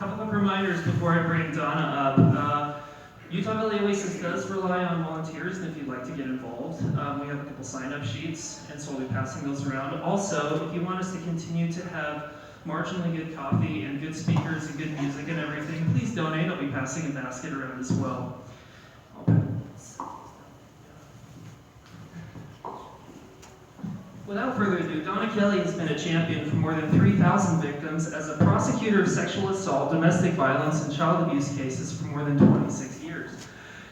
Couple of reminders before I bring Donna up. Utah Valley Oasis does rely on volunteers, and if you'd like to get involved, we have a couple sign-up sheets, and so we'll be passing those around. Also, if you want us to continue to have marginally good coffee and good speakers and good music and everything, please donate. I'll be passing a basket around as well. Without further ado, Donna Kelly has been a champion for more than 3,000 victims as a prosecutor of sexual assault, domestic violence, and child abuse cases for more than 26 years.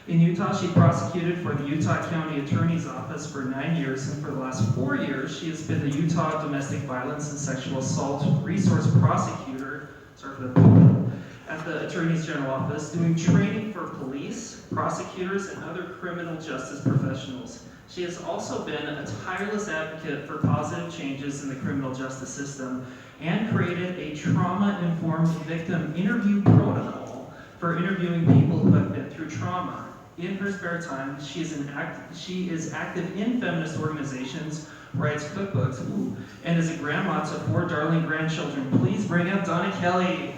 In Utah, she prosecuted for the Utah County Attorney's Office for 9 years, and for the last 4 years, she has been the Utah Domestic Violence and Sexual Assault Resource Prosecutor, at the Attorney's General Office, doing training for police, prosecutors, and other criminal justice professionals. She has also been a tireless advocate for positive changes in the criminal justice system and created a trauma-informed victim interview protocol for interviewing people who have been through trauma. In her spare time, she is active in feminist organizations, writes cookbooks, and is a grandma to 4 darling grandchildren. Please bring up Donna Kelly.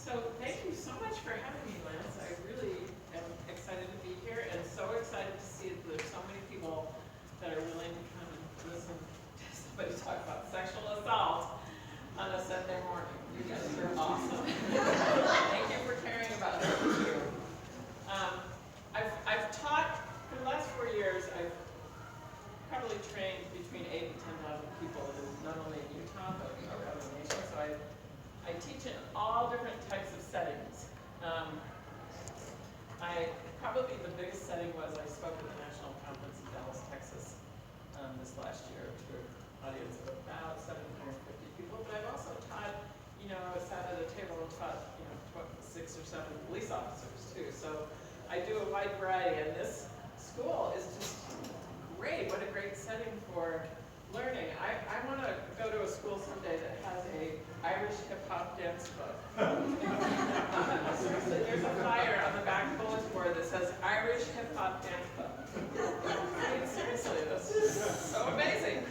So thank you so much for having me, Lance. I really am excited to be here and so excited to see that there's so many people that are willing to come and listen to somebody talk about sexual assault on a Sunday morning. You guys are awesome. Thank you for caring about it. Thank you. I've taught, for the last 4 years, I've probably trained between 8,000 and 10,000 people, not only in Utah, but around the nation. So I teach in all different types of settings. Probably the biggest setting was I spoke at the National Conference in Dallas, Texas this last year to an audience of about 750 people. But I've also taught, I sat at a table and taught, 6 or 7 police officers too. So I do a wide variety, and this school is just great. What a great setting for learning. I want to go to a school someday that has a Irish hip-hop dance club. Seriously, there's a flyer on the back bulletin board that says Irish hip-hop dance club. I mean, seriously, that's so amazing.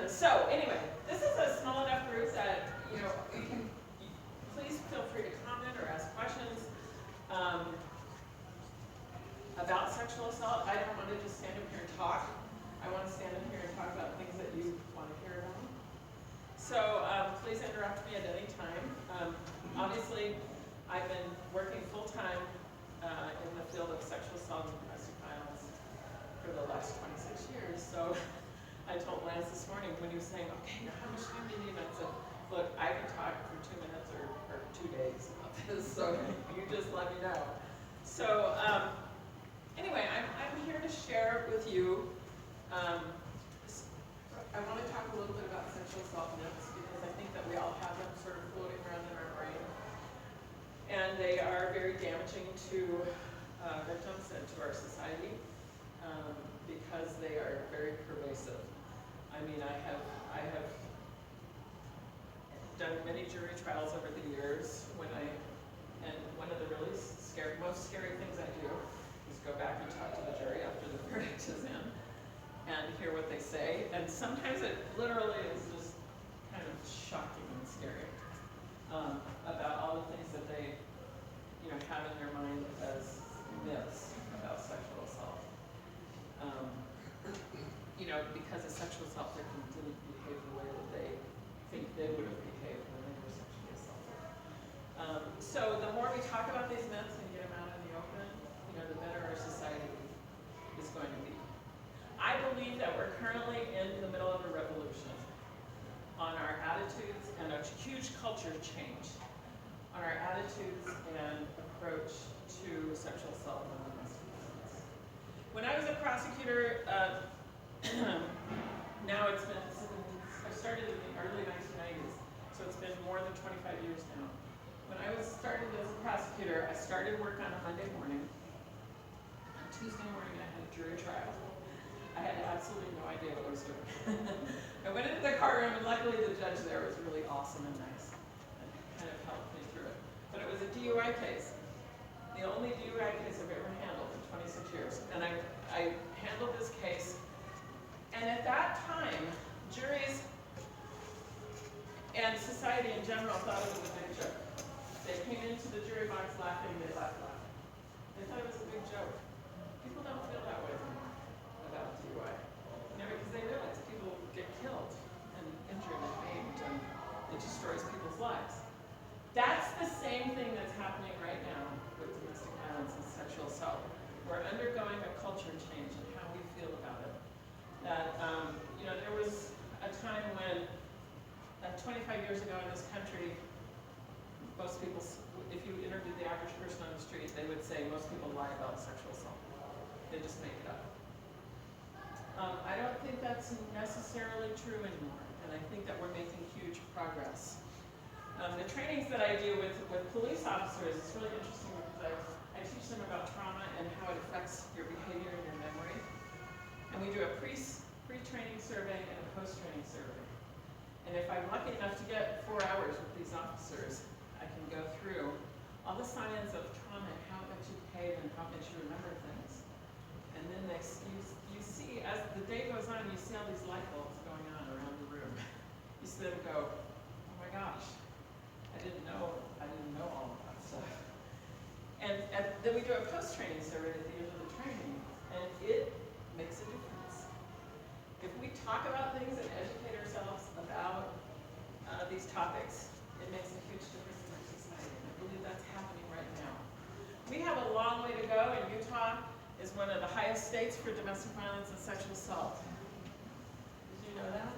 So anyway, this is a small enough group that, you can, please feel free to comment or ask questions about sexual assault. I don't want to just stand up here and talk. I want to stand up here and talk about things that you want to hear about. So please interrupt me at any time. Obviously, I've been working full-time in the field of sexual assault and domestic violence for the last 26 years. So I told Lance this morning when he was saying, okay, now how much time do you need? I said, look, I can talk for 2 minutes or 2 days about this, so you just let me know. So anyway, I'm here to share with you. I want to talk a little bit about sexual assault myths because I think that we all have them sort of floating around in our brain. And they are very damaging to victims and to our society because they are very pervasive. I mean, I have done many jury trials over the years and one of the really most scary things I do is go back and talk to the jury after the verdict is in and hear what they say. And sometimes it literally is just kind of shocking and scary about all the things that they, have in their mind as myths about sexual assault. Because of sexual assault, they didn't behave the way that they think they would have behaved when they were sexually assaulted. So the more we talk about these myths and get them out in the open, the better our society is going to be. I believe that we're currently in the middle of a revolution on our attitudes and a huge culture change on our attitudes and approach to sexual assault and domestic violence. When I was a prosecutor, now I started in the early 1990s, so it's been more than for 25 years now. When I was started as a prosecutor, I started work on a Monday morning. On Tuesday morning, I had a jury trial. I had absolutely no idea what I was doing. I went into the courtroom, and luckily the judge there was really awesome and nice, and kind of helped me through it. But it was a DUI case. The only DUI case I've ever handled in 26 years. And I handled this case, and at that time, juries and society in general thought it was a big joke. They came into the jury box laughing, they left laughing. They thought it was a big joke. People don't feel that way anymore about DUI. Because they realize people get killed and injured and maimed, and it destroys people's lives. That's the same thing that's happening right now with domestic violence and sexual assault. We're undergoing a culture change in how we feel about it. That, there was a time when 25 years ago in this country, most people, if you interviewed the average person on the street, they would say most people lie about sexual assault. They just make it up. I don't think that's necessarily true anymore, and I think that we're making huge progress. The trainings that I do with police officers is really interesting because I teach them about trauma and how it affects your behavior and your memory. And we do a pre-training survey and a post-training survey. And if I'm lucky enough to get 4 hours with these officers, I can go through all the signs of trauma and how it makes you behave and how it makes you remember things. And then you see, as the day goes on, you see all these light bulbs going on around the room. You see them go, oh my gosh, I didn't know all of that stuff. And then we do a post-training survey at the end of the training, and it makes a difference. If we talk about things and educate ourselves about these topics, it makes a huge difference in our society. And I believe that's happening right now. We have a long way to go, and Utah is one of the highest states for domestic violence and sexual assault. Did you know that?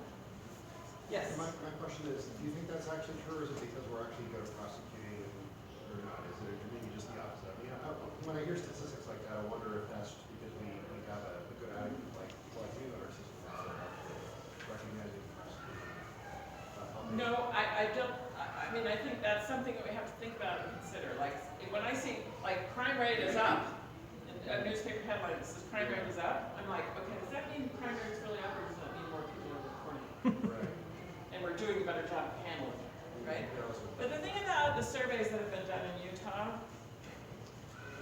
Yes. My question is, do you think that's actually true, or is it because we're actually good at prosecuting or not? Is it maybe just the opposite? I mean, when I hear statistics like that, I wonder if that's just because we have a good attitude like you in our system that are actually recognizing and prosecuting. No, I don't. I mean, I think that's something that we have to think about and consider. Like, when I see, like, crime rate is up, in a newspaper headline that says crime rate is up, I'm like, okay, does that mean crime rate is really up, or does that mean more people are reporting it? Right. And we're doing a better job of handling it, right? But the thing about the surveys that have been done in Utah,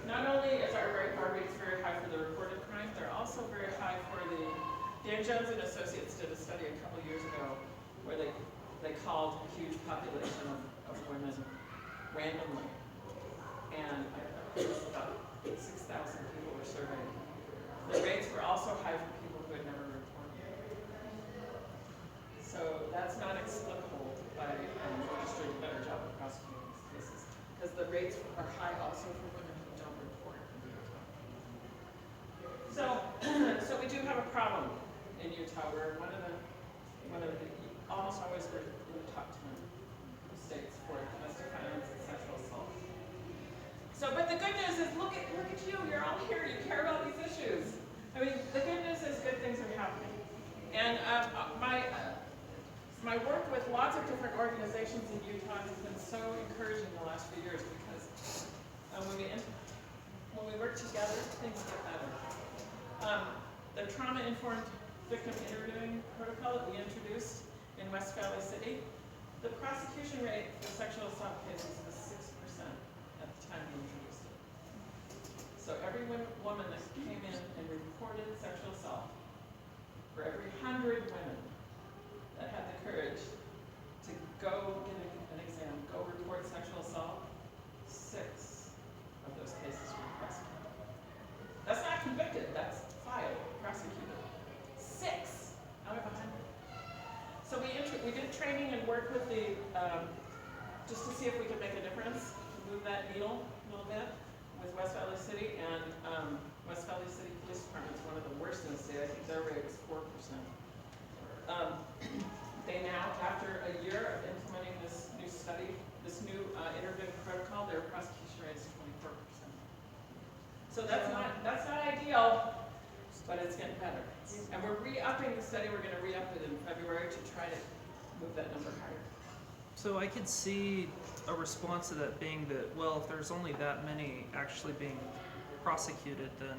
not only is our rates very high for the reported crime, they're also very high for the, Dan Jones and Associates did a study a couple years ago where they called a huge population of women randomly. And it was about 6,000 people were surveyed. The rates were also high for people who had never reported. So that's not explicable by we're just doing a better job of prosecuting these cases. Because the rates are high also for women who don't report. So we do have a problem in Utah. We're one of the almost always we're in the top 10 states for domestic violence and sexual assault. So, but the good news is, look at you. You're all here. You care about these issues. I mean, the good news is good things are happening. And my work with lots of different organizations in Utah has been so encouraging the last few years because when we work together, things get better. The trauma-informed victim interviewing protocol that we introduced in West Valley City, the prosecution rate for sexual assault cases was 6% at the time we introduced it. So every woman that came in and reported sexual assault, for every 100 women that had the courage to go get an exam, go report sexual assault, 6 of those cases were prosecuted. That's not convicted, that's filed, prosecuted. 6 out of 100. So we did training and work with the, just to see if we could make a difference, move that needle a little bit with West Valley City, and West Valley City Police Department is one of the worst in the state. I think their rate was 4%. They now, after a year of implementing this new study, this new intervention protocol, their prosecution rate is 24%. So that's not ideal, but it's getting better. And we're re-upping the study. We're going to re-up it in February to try to move that number higher. So I could see a response to that being that, well, if there's only that many actually being prosecuted, then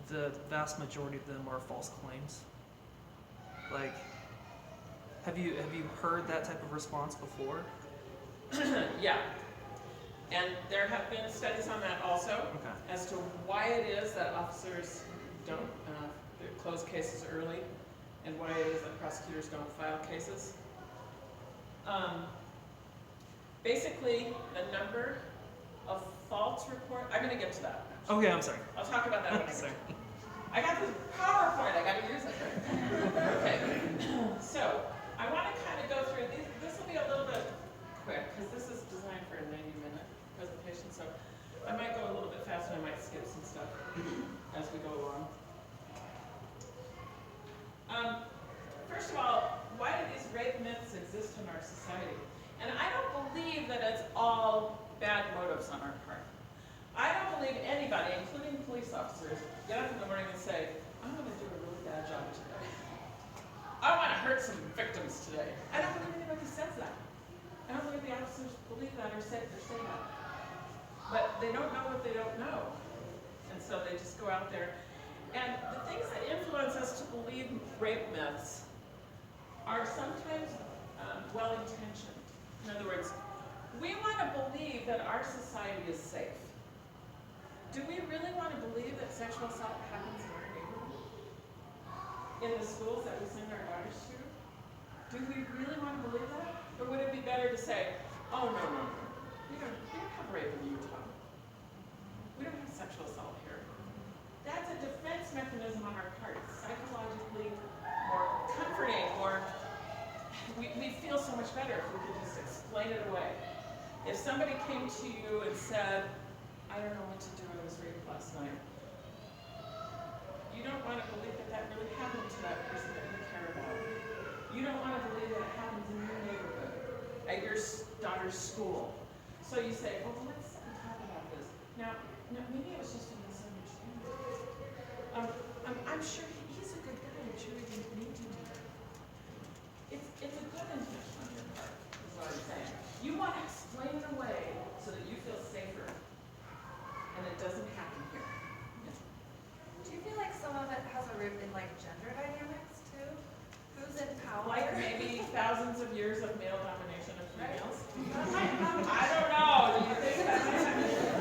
the vast majority of them are false claims. Like, have you heard that type of response before? Yeah. And there have been studies on that also, Okay. as to why it is that officers don't close cases early, and why it is that prosecutors don't file cases. Basically, the number of false reports, I'm going to get to that. Okay, I'm sorry. I'll talk about that when I get Sorry. to it. I got this PowerPoint, I got to use it. Okay, so I want to kind of go through these. This will be a little bit quick, because this is designed for a 90-minute presentation, so I might go a little bit faster, I might skip some stuff as we go along. First of all, why do these rape myths exist in our society? And I don't believe that it's all bad motives on our part. I don't believe anybody, including police officers, get up in the morning and say, I'm going to do a really bad job today. I want to hurt some victims today. I don't believe anybody says that. I don't believe the officers believe that or say that. But they don't know what they don't know. And so they just go out there. And the things that influence us to believe rape myths are sometimes well-intentioned. In other words, we want to believe that our society is safe. Do we really want to believe that sexual assault happens in our neighborhood? In the schools that we send our daughters to? Do we really want to believe that? Or would it be better to say, oh, no. We don't have rape in Utah. We don't have sexual assault here. That's a defense mechanism on our part. It's psychologically more comforting, or we feel so much better if we could just explain it away. If somebody came to you and said, I don't know what to do, I was raped last night. You don't want to believe that that really happened to that person that you care about. You don't want to believe that it happens in your neighborhood, at your daughter's school. So you say, well, let's sit and talk about this. Now, maybe it was just a misunderstanding. I'm sure he's a good guy. I'm sure he didn't mean to do that. It's a good intention on your part, is what I'm saying. You want to explain it away so that you feel safer. And it doesn't happen here. Do you feel like some of it has a root in like gender dynamics too? Who's in power? Like maybe thousands of years of male domination of females? I don't know. Do you think that might have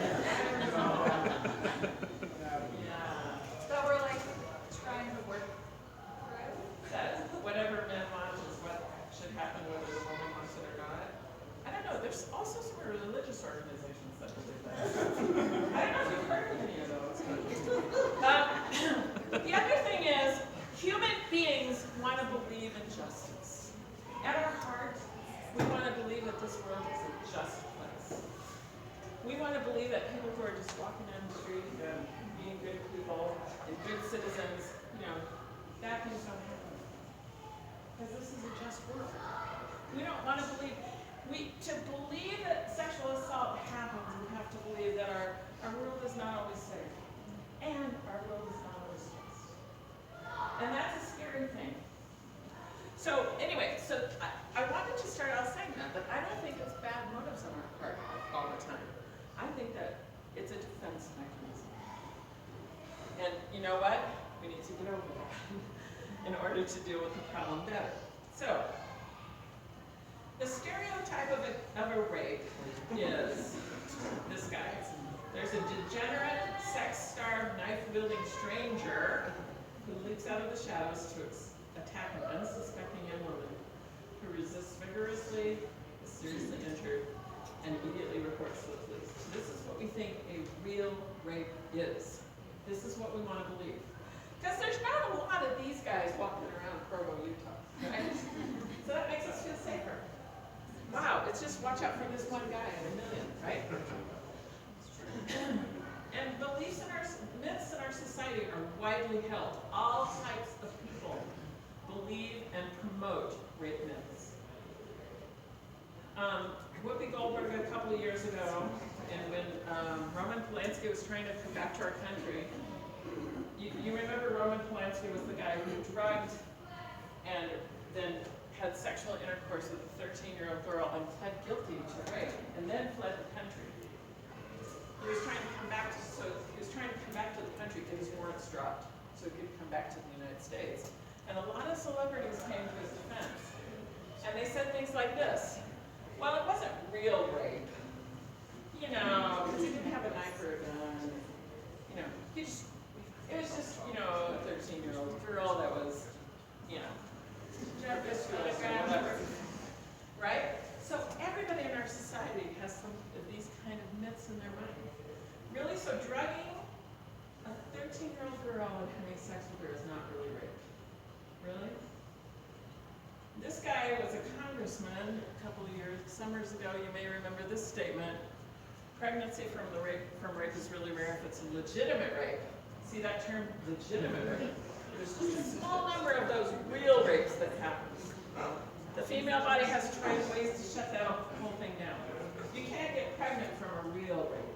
Yeah. That we're like trying to work through? That whatever men want is what should happen whether the woman wants it or not. I don't know. There's also some religious organizations that believe that. I don't know if you've heard of any of those. The other thing is, human beings want to believe in justice. At our heart, we want to believe that this world is a just place. We want to believe that people who are just walking down the street and being good people and good citizens, bad things don't happen. Because this is a just world. We don't want to believe. To believe that sexual assault happens, we have to believe that our world is not always safe. And our world is not always just. And that's a scary thing. So anyway, I wanted to start out saying that, but I don't think it's bad motives on our part all the time. I think that it's a defense mechanism. And you know what? We need to get over that in order to deal with the problem better. So, the stereotype of a rape is this guy. There's a degenerate, sex-starved, knife-wielding stranger who leaps out of the shadows to attack an unsuspecting young woman who resists vigorously, is seriously injured, and immediately reports to the police. This is what we think a real rape is. This is what we want to believe. Because there's not a lot of these guys walking around Provo, Utah, right? So that makes us feel safer. Wow, it's just watch out for this one guy in a million, right? And beliefs and myths in our society are widely held. All types of people believe and promote rape myths. Whoopi Goldberg a couple of years ago, and when Roman Polanski was trying to come back to our country, you remember Roman Polanski was the guy who drugged and then had sexual intercourse with a 13-year-old girl and pled guilty to rape, and then fled the country. He was trying to come back to the country, get his warrants dropped, so he could come back to the United States. And a lot of celebrities came to his defense. And they said things like this: well, it wasn't real rape, you know, because he didn't have a knife or a gun. You know, it was just, you know, a 13-year-old girl that was, you know, whatever. Right? So everybody in our society has some of these kind of myths in their mind. Really? So drugging a 13-year-old girl and having sex with her is not really rape. Really? This guy was a congressman a couple of summers ago. You may remember this statement: pregnancy from rape is really rare if it's a legitimate rape. See that term, legitimate rape? There's just a small number of those real rapes that happen. The female body has tried ways to shut that whole thing down. You can't get pregnant from a real rape.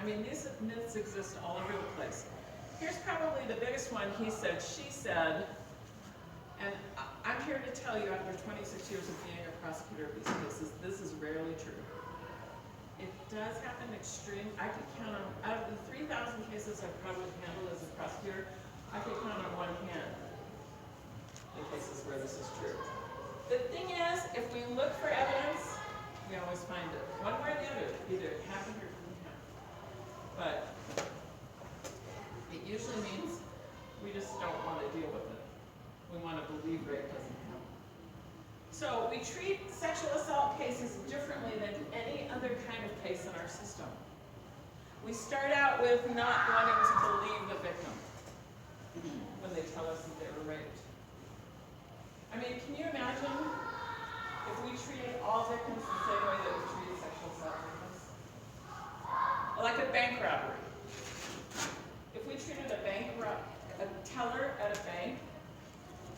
These myths exist all over the place. Here's probably the biggest one: he said, she said. And I'm here to tell you, after 26 years of being a prosecutor of these cases, this is rarely true. It does happen extreme. I could count on, out of the 3,000 cases I've probably handled as a prosecutor, I could count on one hand the cases where this is true. The thing is, if we look for evidence, we always find it. One way or the other, either it happened or it didn't happen. But it usually means we just don't want to deal with it. We want to believe rape doesn't happen. So we treat sexual assault cases differently than any other kind of case in our system. We start out with not wanting to believe the victim when they tell us that they were raped. Can you imagine if we treated all victims the same way that we treated sexual assault victims? Like a bank robbery. If we treated a teller at a bank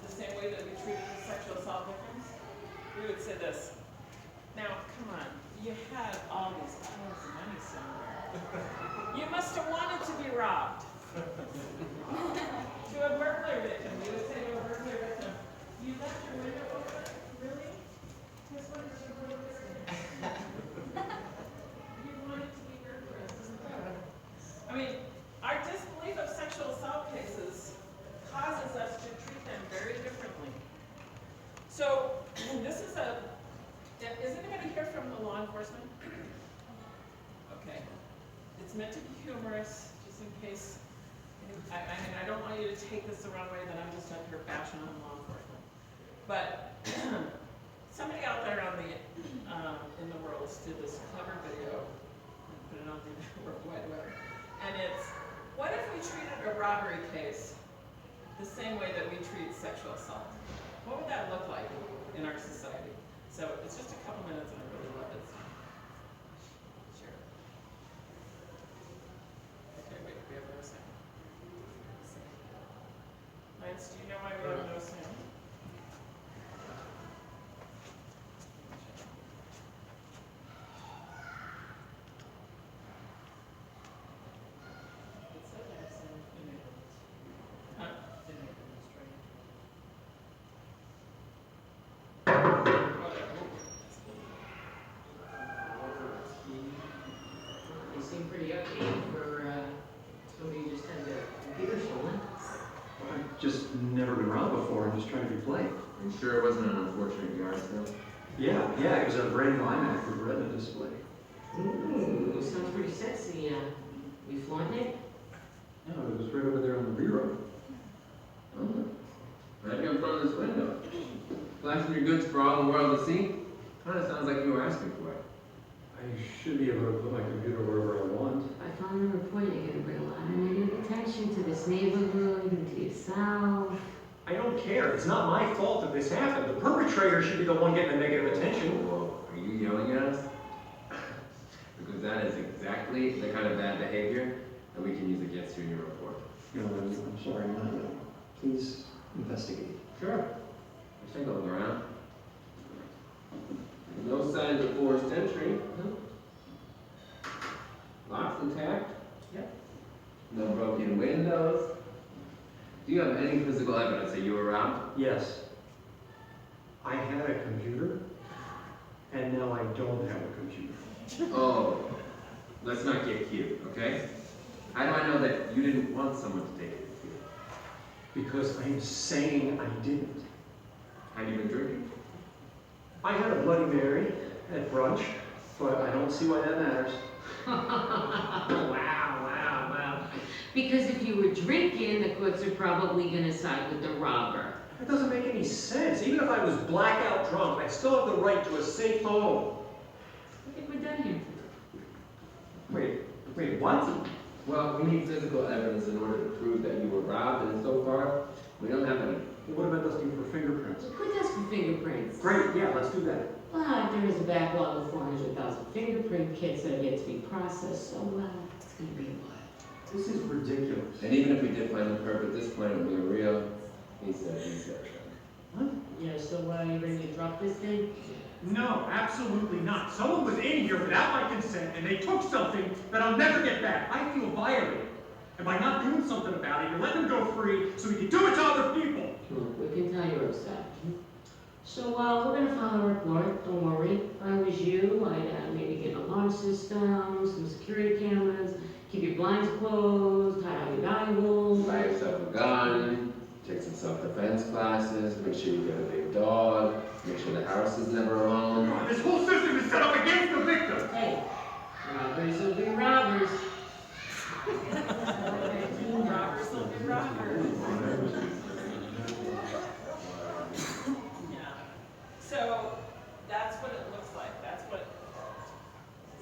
the same way that we treated sexual assault victims, we would say this: now, come on, you had all these piles of money somewhere. You must have wanted to be robbed. To a burglar victim, we would say to a burglar victim, you left your window open? Really? Guess what is your burglar victim? You wanted to be burglarious, isn't that? Our disbelief of sexual assault cases causes us to treat them very differently. So, is anybody here from the law enforcement? Okay. It's meant to be humorous, just in case. I don't want you to take this the wrong way that I'm just up here bashing on law enforcement. But somebody out there in the world did this clever video and put it on the World Wide Web. And it's, what if we treated a robbery case the same way that we treat sexual assault? What would that look like in our society? So it's just a couple minutes and I really love it. Sure. Okay, wait, we have no sound. Lance, do you know why we have no sound? It said I had sound enabled. Huh? They seem pretty upbeat for somebody who just had their computer stolen. I've just never been robbed before. I'm just trying to be polite. I'm sure it wasn't an unfortunate yard sale. Yeah, it was a brand new iMac with retina display. Ooh, sounds pretty sexy. We flaunting it? No, it was right over there on the bureau. Oh, right here in front of this window. Flashing your goods for all the world to see? Kind of sounds like you were asking for it. I should be able to put my computer wherever I want. I found the report you're going to bring a lot of negative attention to this neighborhood and to yourself. I don't care. It's not my fault that this happened. The perpetrator should be the one getting the negative attention. Whoa, are you yelling at us? Because that is exactly the kind of bad behavior that we can use against you in your report. No, I'm sorry, I'm not. Please investigate. Sure. Let's take a look around. No signs of forced entry. Nope. Locks intact. Yep. No broken windows. Do you have any physical evidence that you were robbed? Yes. had a computer, and now I don't have a computer. Oh, let's not get cute, okay? How do I know that you didn't want someone to take it with you? Because I'm saying I didn't. Had you been drinking? I had a Bloody Mary at brunch, but I don't see why that matters. Wow. Because if you were drinking, the courts are probably gonna side with the robber. That doesn't make any sense. Even if I was blackout drunk, I'd still have the right to a safe home. I think we're done here. Wait, what? Well, we need physical evidence in order to prove that you were robbed, and so far, we don't have any. What about listing for fingerprints? We could ask for fingerprints. Great, yeah, let's do that. But there is a backlog of 400,000 fingerprint kits that have yet to be processed, so it's gonna be a while. This is ridiculous. And even if we did find the perp at this point, it would be a real, he said. What? Yeah, so you ready to drop this thing? No, absolutely not. Someone was in here without my consent, and they took something that I'll never get back. I feel violated. And by not doing something about it, you're letting them go free so we can do it to other people. We can tell you're upset. So we're gonna file a report, don't worry. If I was you, I'd maybe get an alarm system, some security cameras, keep your blinds closed, hide all your valuables. Buy yourself a gun, take some self-defense classes, make sure you get a big dog, make sure the house is never alone. This whole system is set up against the victim. Hey, robbers will be robbers. Robbers will be robbers. Yeah. So that's what it looks like. That's what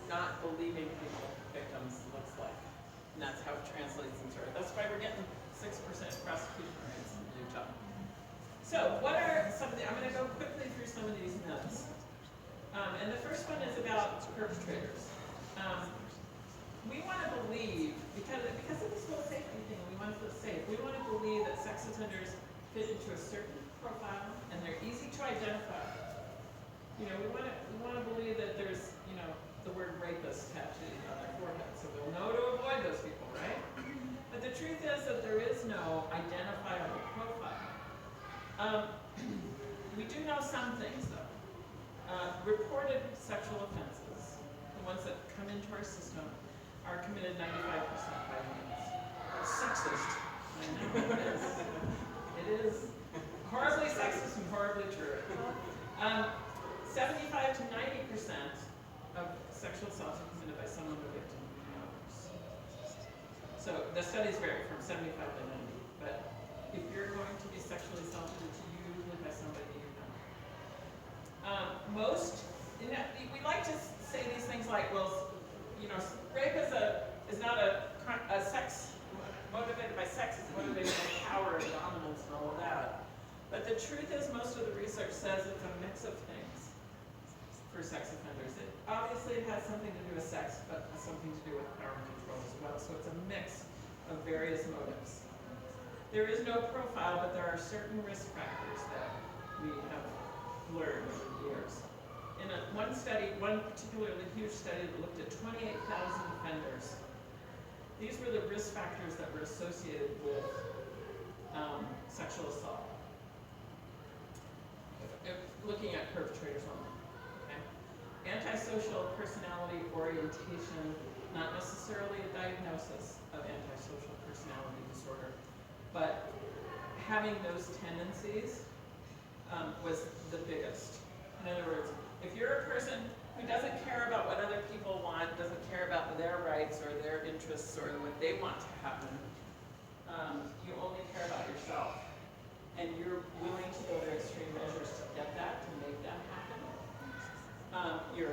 not believing people, victims, looks like. And that's how it translates into it. That's why we're getting 6% prosecution rates in Utah. So what are some of the, I'm going to go quickly through some of these myths. And the first one is about perpetrators. We want to believe, because of this whole safety thing, we want to feel safe. We want to believe that sex offenders fit into a certain profile and they're easy to identify. We want to believe that there's, the word rapist tattooed on their forehead, so we'll know to avoid those people, right? But the truth is that there is no identifiable profile. We do know some things, though. Reported sexual offenses, the ones that come into our system, are committed 95% by women. Sexist. I know, it is. It is horribly sexist and horribly true. 75 to 90% of sexual assaults are committed by someone the victim knows. So the studies vary from 75 to 90, but if you're going to be sexually assaulted, it's usually by somebody you know. We like to say these things like, well, rape is not a sex motivated by sex, it's motivated by power and dominance and all of that. But the truth is, most of the research says it's a mix of things for sex offenders. Obviously, it has something to do with sex, but it has something to do with power and control as well. So it's a mix of various motives. There is no profile, but there are certain risk factors that we have learned over the years. In one particularly huge study that looked at 28,000 offenders, these were the risk factors that were associated with sexual assault. Looking at perpetrators only. Okay? Antisocial personality orientation, not necessarily a diagnosis of antisocial personality disorder, but having those tendencies was the biggest. In other words, if you're a person who doesn't care about what other people want, doesn't care about their rights or their interests or what they want to happen, you only care about yourself. And you're willing to go to extreme measures to get that, to make that happen. You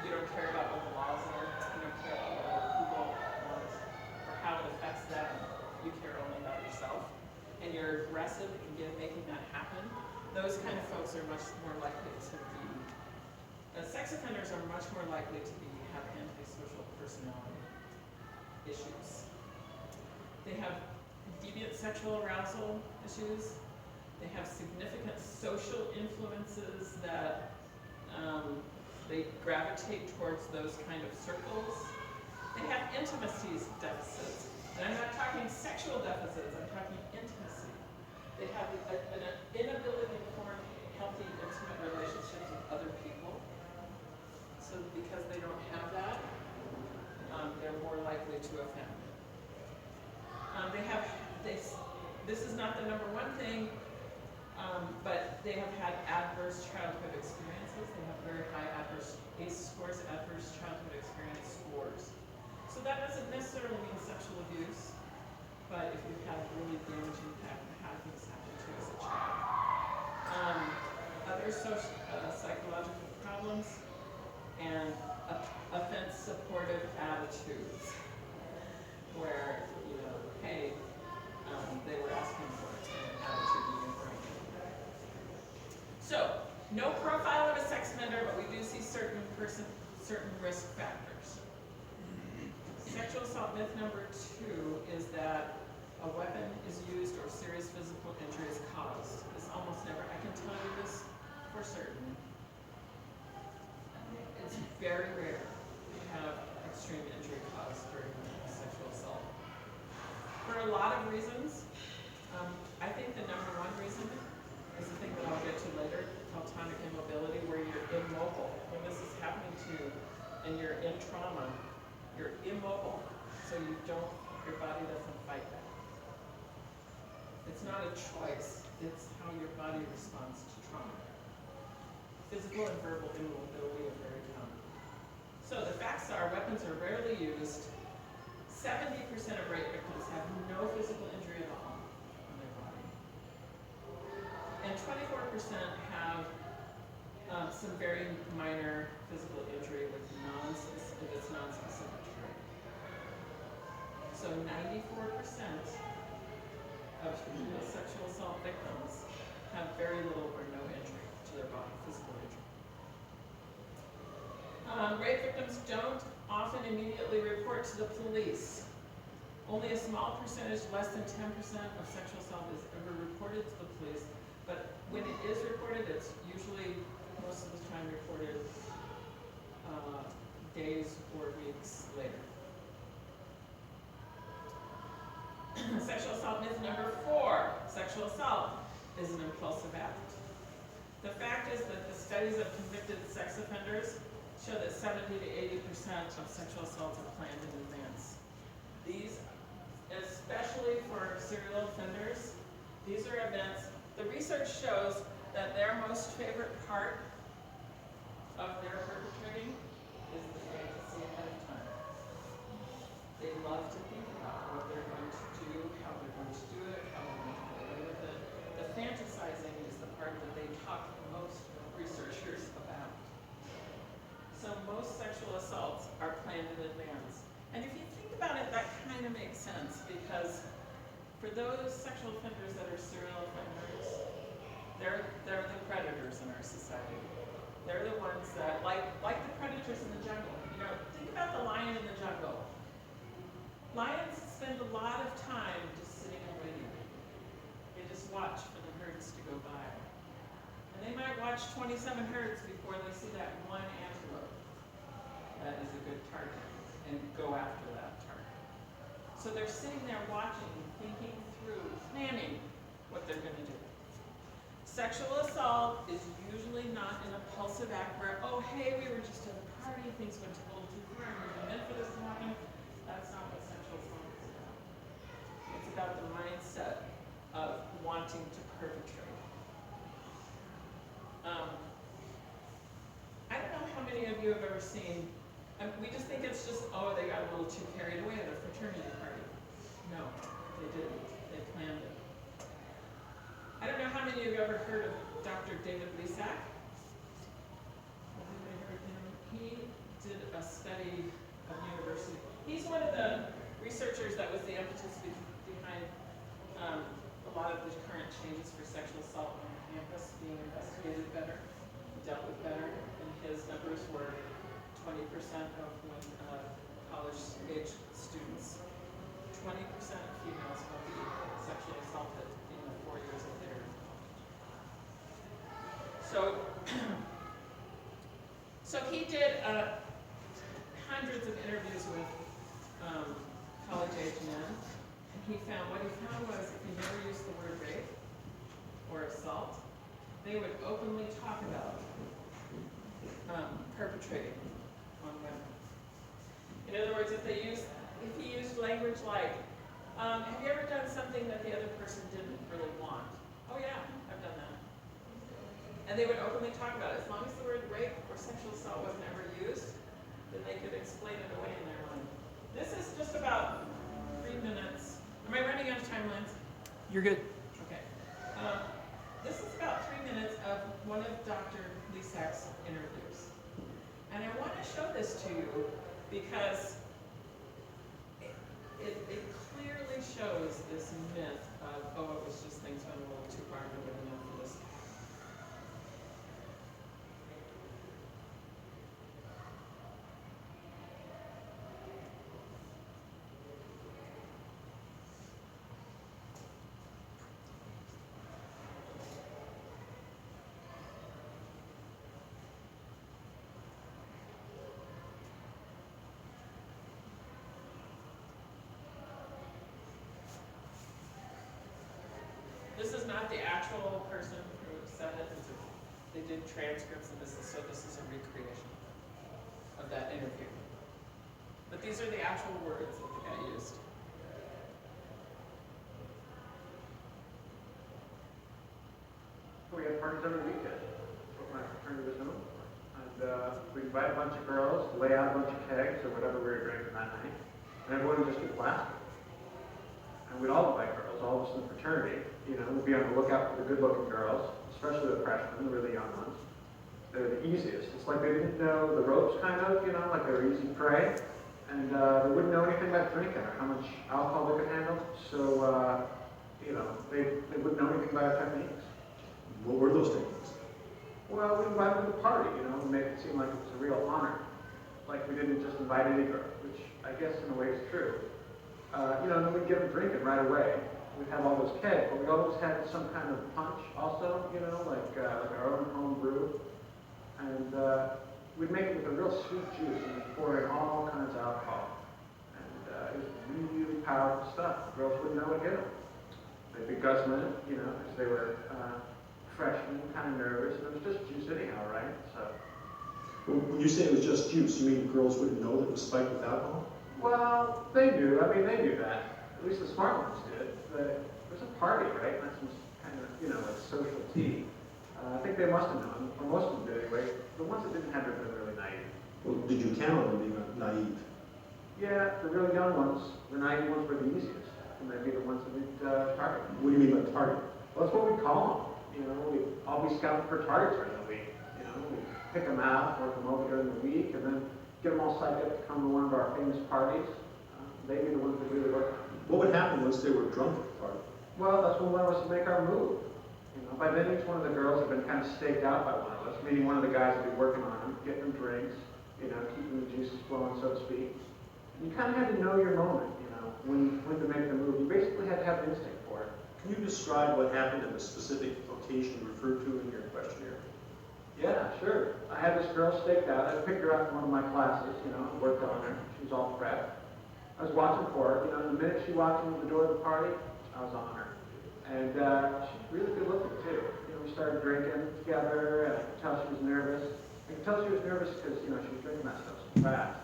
don't care about what the laws are. You don't care about what other people want or how it affects them. You care only about yourself. And you're aggressive in making that happen. Those kind of folks are much more likely to be, sex offenders are much more likely to have antisocial personality issues. They have deviant sexual arousal issues. They have significant social influences that they gravitate towards those kind of circles. They have intimacy deficits. And I'm not talking sexual deficits, I'm talking intimacy. They have an inability to form healthy, intimate relationships with other people. So because they don't have that, they're more likely to offend. This is not the number one thing, but they have had adverse childhood experiences. They have very high adverse ACE scores, adverse childhood experience scores. So that doesn't necessarily mean sexual abuse, but if you've had really damaging things happen to you as a child. Other psychological problems and offense supportive attitudes, where, you know, hey, they were asking for it, and attitude you didn't bring. So, no profile of a sex offender, but we do see certain risk factors. Sexual assault myth number 2 is that a weapon is used or serious physical injury is caused. This almost never, I can tell you this for certain. It's very rare to have extreme injury caused during sexual assault. For a lot of reasons, I think the number one reason is the thing that I'll get to later, autonomic immobility, where you're immobile. When this is happening to you and you're in trauma, you're immobile, so your body doesn't fight back. It's not a choice, it's how your body responds to trauma. Physical and verbal immobility are very common. So the facts are, weapons are rarely used. 70% of rape victims have no physical injury at all on their body. And 24% have some very minor physical injury with if it's non-specific to rape. So 94% of sexual assault victims have very little or no injury to their body, physical injury. Rape victims don't often immediately report to the police. Only a small percentage, less than 10% of sexual assault is ever reported to the police, but when it is reported, it's usually most of the time reported days or weeks later. Sexual assault myth number 4. Sexual assault is an impulsive act. The fact is that the studies of convicted sex offenders show that 70 to 80% of sexual assaults are planned in advance. These, especially for serial offenders, these are events, the research shows that their most favorite part of their perpetrating is the fantasy ahead of time. They love to think about what they're going to do, how they're going to do it, how they're going to get away with it. The fantasizing is the part that they talk most researchers about. So most sexual assaults are planned in advance. And if you think about it, that kind of makes sense, because for those sexual offenders that are serial offenders, they're the predators in our society. They're the ones that, like the predators in the jungle. You know, think about the lion in the jungle. Lions spend a lot of time just sitting and waiting. They just watch for the herds to go by. And they might watch 27 herds before they see that one antelope that is a good target and go after that target. So they're sitting there watching, thinking through, planning what they're going to do. Sexual assault is usually not an impulsive act where, oh, hey, we were just at a party, things went a little too far, and we meant for this to happen. That's not what sexual assault is about. It's about the mindset of wanting to perpetrate. I don't know how many of you have ever seen, we just think it's just, oh, they got a little too carried away at a fraternity party. No, they didn't. They planned it. I don't know how many of you have ever heard of Dr. David Lisak? Has anybody heard of him? He did a study of university. He's one of the researchers that was the impetus behind a lot of the current changes for sexual assault on campus being investigated better, dealt with better, and his numbers were 20% of when college-age students, 20% of females will be sexually assaulted in the 4 years of their So he did hundreds of interviews with college-age men, and what he found was if you never used the word rape or assault, they would openly talk about perpetrating on women. In other words, if he used language like, have you ever done something that the other person didn't really want? Oh yeah, I've done that. And they would openly talk about it. As long as the word rape or sexual assault wasn't ever used, then they could explain it away in their mind. This is just about 3 minutes. Am I running out of time, Lance? You're good. Okay. This is about 3 minutes of one of Dr. Lisak's interviews. And I want to show this to you because it clearly shows this myth of, oh, it was just things went a little too far, nobody enough for this. This is not the actual person who said it. They did transcripts of this, so this is a recreation of that interview. But these are the actual words that the guy used. We had parties every weekend. That's what my fraternity was known for. And we'd invite a bunch of girls, lay out a bunch of kegs or whatever we were drinking that night, and everyone would just get blasted. And we'd all invite girls, all of us in the fraternity. You know, we'd be on the lookout for the good-looking girls, especially the freshmen, the really young ones. They're the easiest. It's like they didn't know the ropes, kind of, you know, like they were easy prey. And they wouldn't know anything about drinking or how much alcohol they could handle. So, you know, they wouldn't know anything about our techniques. What were those techniques? Well, we invited them to the party, you know, and make it seem like it was a real honor. Like we didn't just invite any girl, which I guess in a way is true. You know, and then we'd get them drinking right away. We'd have all those kegs, but we always had some kind of punch also, you know, like our own home brew. And we'd make it with a real sweet juice, and we'd pour in all kinds of alcohol. And it was really powerful stuff. The girls wouldn't know what hit them. They'd be guzzling it, you know, because they were freshmen, kind of nervous, and it was just juice anyhow, right? So. When you say it was just juice, you mean girls wouldn't know that it was spiked with alcohol? Well, they knew. I mean, they knew that. At least the smart ones did. But it was a party, right? That's some kind of, you know, like social tea. I think they must have known, or most of them did anyway. The ones that didn't have it were really naive. Well, did you count on them being naive? Yeah, the really young ones, the naive ones were the easiest. And they'd be the ones that we'd target. What do you mean by target? Well, that's what we'd call them. You know, we'd all be scouting for targets during the week. You know, we'd pick them out, work them over during the week, and then get them all psyched up to come to one of our famous parties. They'd be the ones that really worked on. What would happen once they were drunk at the party? Well, that's when one of us would make our move. You know, by then each one of the girls had been kind of staked out by one of us, meaning one of the guys would be working on them, getting them drinks, you know, keeping the juices flowing, so to speak. You kind of had to know your moment, you know, when to make the move. You basically had to have an instinct for it. Can you describe what happened at the specific occasion referred to in your questionnaire? Yeah, sure. I had this girl staked out. I picked her up in one of my classes, you know, worked on her. She was all prepped. I was watching for her. You know, the minute she walked into the door of the party, I was on her. And she's really good looking, too. You know, we started drinking together, and I could tell she was nervous. I could tell she was nervous because, you know, she was drinking that stuff so fast.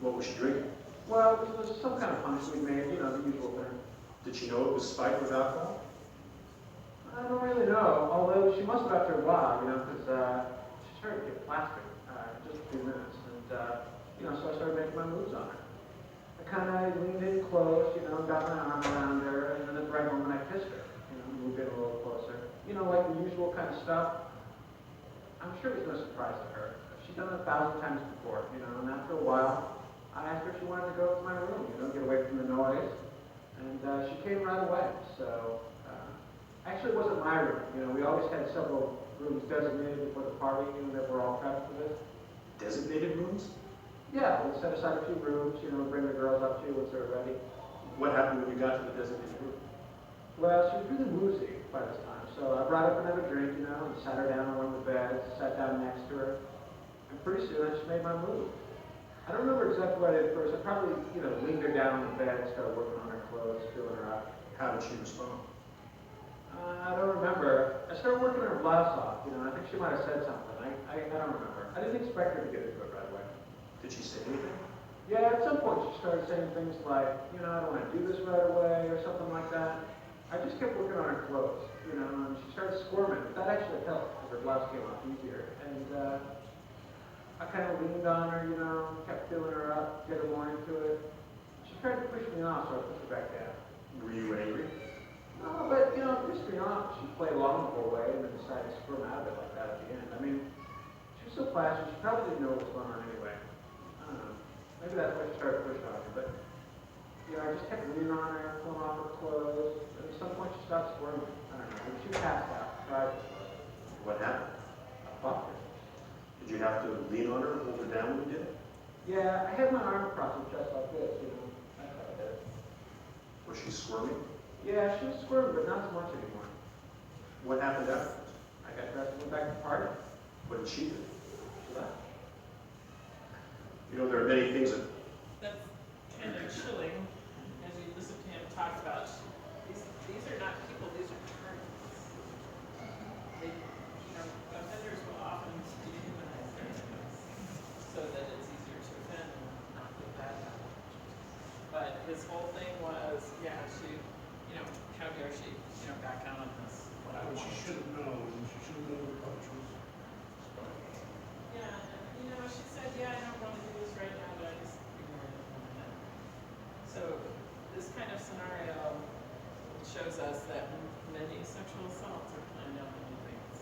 What was she drinking? Well, it was some kind of punch we made, you know, the usual thing. Did she know it was spiked with alcohol? I don't really know, although she must have after a while, you know, because she started to get plastic in just a few minutes. And, you know, so I started making my moves on her. I kind of leaned in close, you know, got my arm around her, and then at the right moment I kissed her, you know, moved in a little closer. You know, like the usual kind of stuff. I'm sure it was no surprise to her. She'd done it 1,000 times before, you know, and after a while, I asked her if she wanted to go to my room, you know, get away from the noise. And she came right away. So, actually it wasn't my room. You know, we always had several rooms designated for the party, you know, that were all prepped for this. Designated rooms? Yeah, we'd set aside a few rooms, you know, bring the girls up to once they're ready. What happened when you got to the designated room? Well, she was really woozy by this time. So I brought up another drink, you know, and sat her down on one of the beds, sat down next to her. And pretty soon I just made my move. I don't remember exactly what I did first. I probably, you know, leaned her down on the bed, started working on her clothes, feeling her out. How did she respond? I don't remember. I started working her blouse off, I think she might have said something. I don't remember. I didn't expect her to get into it right away. Did she say anything? Yeah, at some point she started saying things like, I don't want to do this right away or something like that. I just kept working on her clothes, and she started squirming. That actually helped because her blouse came off easier. And I kind of leaned on her, kept feeling her up, get her more into it. She tried to push me off, so I pushed her back down. Were you angry? No, but, pissed me off. She played along the whole way and then decided to squirm out of it like that at the end. I mean, she was so flashy, she probably didn't know what was going on anyway. I don't know. Maybe that's why she started pushing on me, but, I just kept leaning on her, pulling off her clothes. And at some point she stopped squirming. I don't know. Maybe she passed out. Tried to. What happened? I fucked her. Did you have to lean on her, hold her down when you did it? Yeah, I had my arm across her chest like this, That's how I did it. Was she squirming? Yeah, she was squirming, but not so much anymore. What happened afterwards? I got dressed and went back to the party. What did she do? She left. There are many things that That's kind of chilling as you listen to him talk about these are not people, these are terms. They, offenders will often dehumanize their victims so that it's easier to offend and not feel bad about it. But his whole thing was, how dare she, back down on this. What I But she want. should have known, she should have known the coach was. Yeah, and she said, I don't want to do this right now, but I just ignored it for a minute. So this kind of scenario shows us that many sexual assaults are planned out in advance.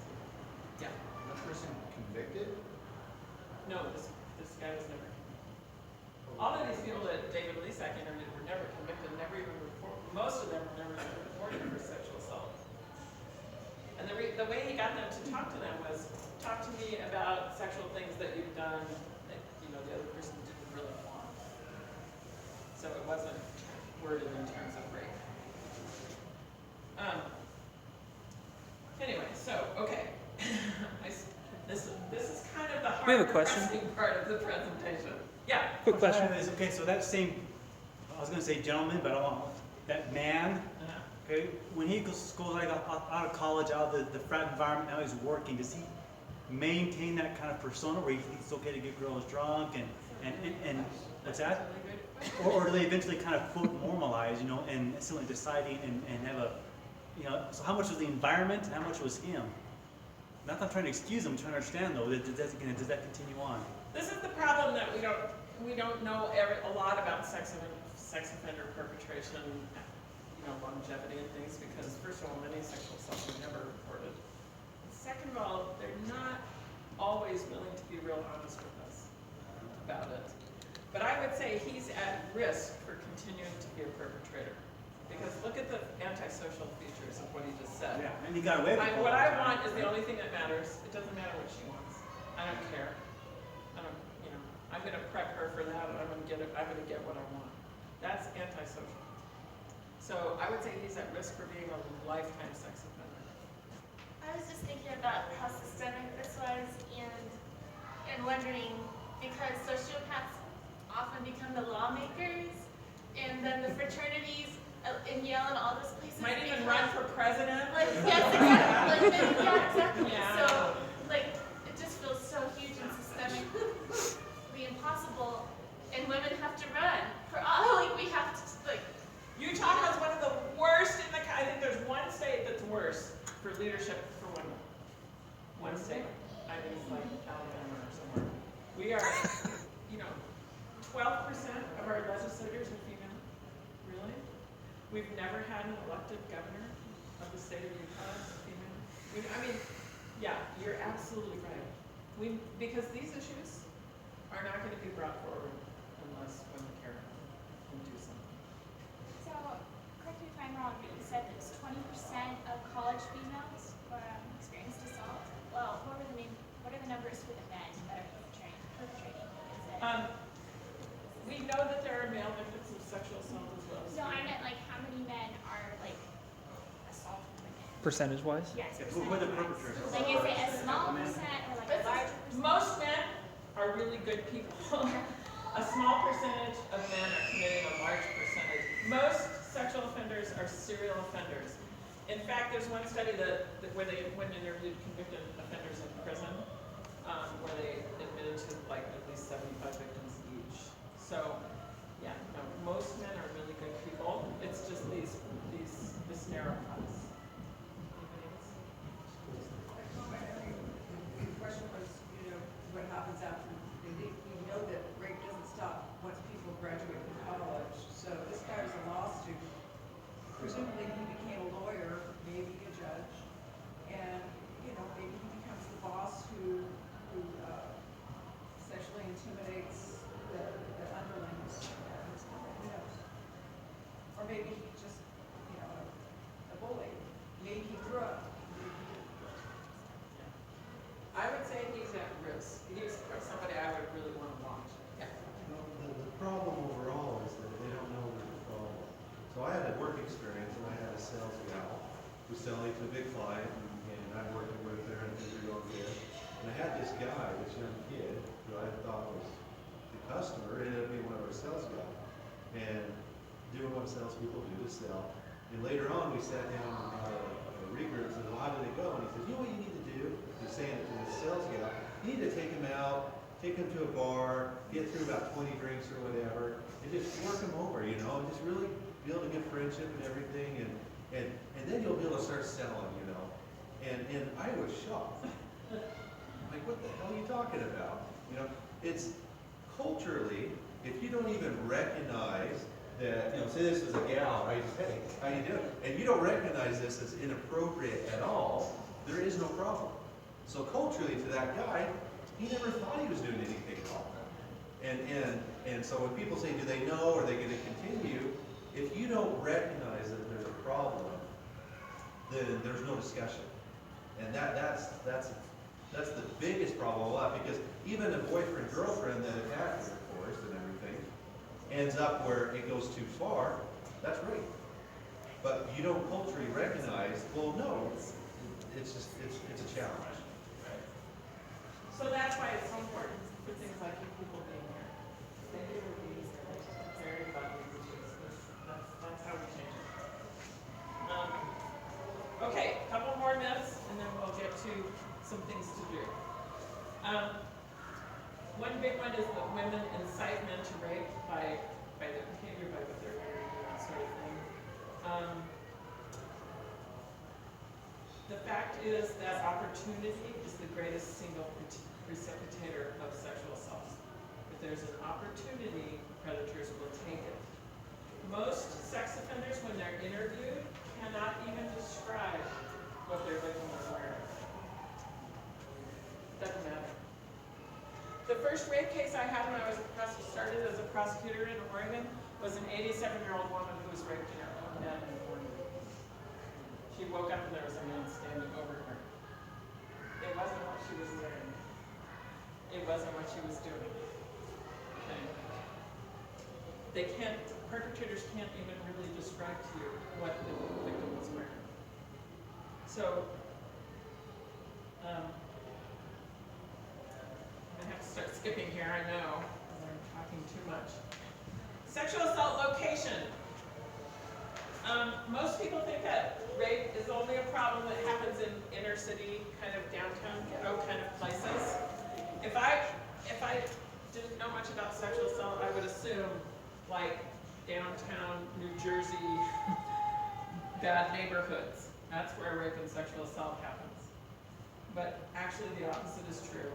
Yeah. the person convicted? No, this guy was never. All of these people that David Lesak interviewed were never convicted, never even reported. Most of them were never reported for sexual assault. And the way he got them to talk to them was, talk to me about sexual things that you've done that the other person didn't really want. So it wasn't worded in terms of rape. Anyway, so okay, this is kind of the hard, We have a question. depressing part of the presentation. Yeah. Quick question. Okay, so that same, I was going to say gentleman, but I don't want that man. Okay, when he goes like out of college, out of the frat environment, now he's working. Does he maintain that kind of persona where he thinks it's okay to get girls drunk and what's that? Or do they eventually kind of quote normalize, and simply deciding and have a, so how much was the environment and how much was him? Not that I'm trying to excuse him, I'm trying to understand though. Does that continue on? This is the problem that we don't know a lot about sex offender perpetration, longevity and things, because first of all, many sexual assaults are never reported. Second of all, they're not always willing to be real honest with us about it. But I would say he's at risk for continuing to be a perpetrator. Because look at the antisocial features of what he just said. Yeah, and he got away with it. What I want is the only thing that matters. It doesn't matter what she wants. I don't care. I'm going to prep her for that, and I'm going to get what I want. That's antisocial. So I would say he's at risk for being a lifetime sex offender. I was just thinking about how systemic this was and wondering, because sociopaths often become the lawmakers, and then the fraternities in Yale and all those places Might even run for president. Yes, exactly. Exactly. Yeah. So, it just feels so huge and systemically impossible, and women have to run for all. We have to Utah has one of the worst in the country. I think there's one state that's worse for leadership for women. One state. I think it's like Alabama or somewhere. We are, 12% of our legislators are female. Really? We've never had an elected governor of the state of Utah as a female. Yeah, you're absolutely right. Because these issues are not going to be brought forward unless women care and do something. So, correct me if I'm wrong, but you said that 20% of college females experienced assault. Well, what are the numbers for the men that are perpetrating? Is it? We know that there are male victims of sexual assault as well. No, I meant how many men are assaulting women? Percentage-wise? Yes. Who are the perpetrators? Is it a small percent or a large percent? Most men are really good people. A small percentage of men are committing a large percentage. Most sexual offenders are serial offenders. In fact, there's one study that where they went and interviewed convicted offenders in prison, where they admitted to like at least 75 victims each. So, yeah, no, most men are really good people. It's just this narrow class. Anybody else? The question was, what happens after, you know that rape doesn't stop once people graduate from college. So this guy was a law student. Presumably he became a lawyer, maybe a judge, and, maybe he becomes the boss who sexually intimidates the underlings. Who knows? Or maybe he just, a bully. Maybe he grew up. I would say he's at risk. He's somebody I would really want to watch. Yeah. The problem overall is that they don't know where to follow. So I had a work experience, and I had a sales gal who was selling to a big client, and I'm working with her, and things were going good. And I had this guy, this young kid, who I thought was the customer, ended up being one of our sales guys, and doing what salespeople do to sell. And later on, we sat down and had a regroup and said, well, how did it go? And he says, you know what you need to do? He's saying it to the sales gal. You need to take him out, take him to a bar, get through about 20 drinks or whatever, and just work him over, and just really build a good friendship and everything, and then you'll be able to start selling, And I was shocked. Like, what the hell are you talking about? It's culturally, if you don't even recognize that, say this is a gal, right? Hey, how you doing? And you don't recognize this as inappropriate at all, there is no problem. So culturally to that guy, he never thought he was doing anything wrong. And so when people say, do they know, are they going to continue? If you don't recognize that there's a problem, then there's no discussion. And that's the biggest problem of life, because even a boyfriend, girlfriend that attacked her, of course, and everything, ends up where it goes too far, that's rape. But you don't culturally recognize, well, no, it's a challenge. So that's why it's so important for things like you people being here. Thank you for being here. Very valuable. That's how we change it. Okay, a couple more myths, and then we'll get to some things to do. One big one is that women incite men to rape by their behavior, by what they're wearing, that sort of thing. The fact is that opportunity is the greatest single precipitator of sexual assault. If there's an opportunity, predators will take it. Most sex offenders, when they're interviewed, cannot even describe what their victim was wearing. Doesn't matter. The first rape case I had when I was started as a prosecutor in Oregon was an 87-year-old woman who was raped in her own bed in the morning. She woke up and there was a man standing over her. It wasn't what she was wearing. It wasn't what she was doing. Okay. Perpetrators can't even really describe to you what the victim was wearing. So, I'm gonna have to start skipping here, I know, because I'm talking too much. Sexual assault location. Most people think that rape is only a problem that happens in inner city, kind of downtown ghetto kind of places. If I didn't know much about sexual assault, I would assume like downtown New Jersey, bad neighborhoods. That's where rape and sexual assault happens. But actually the opposite is true.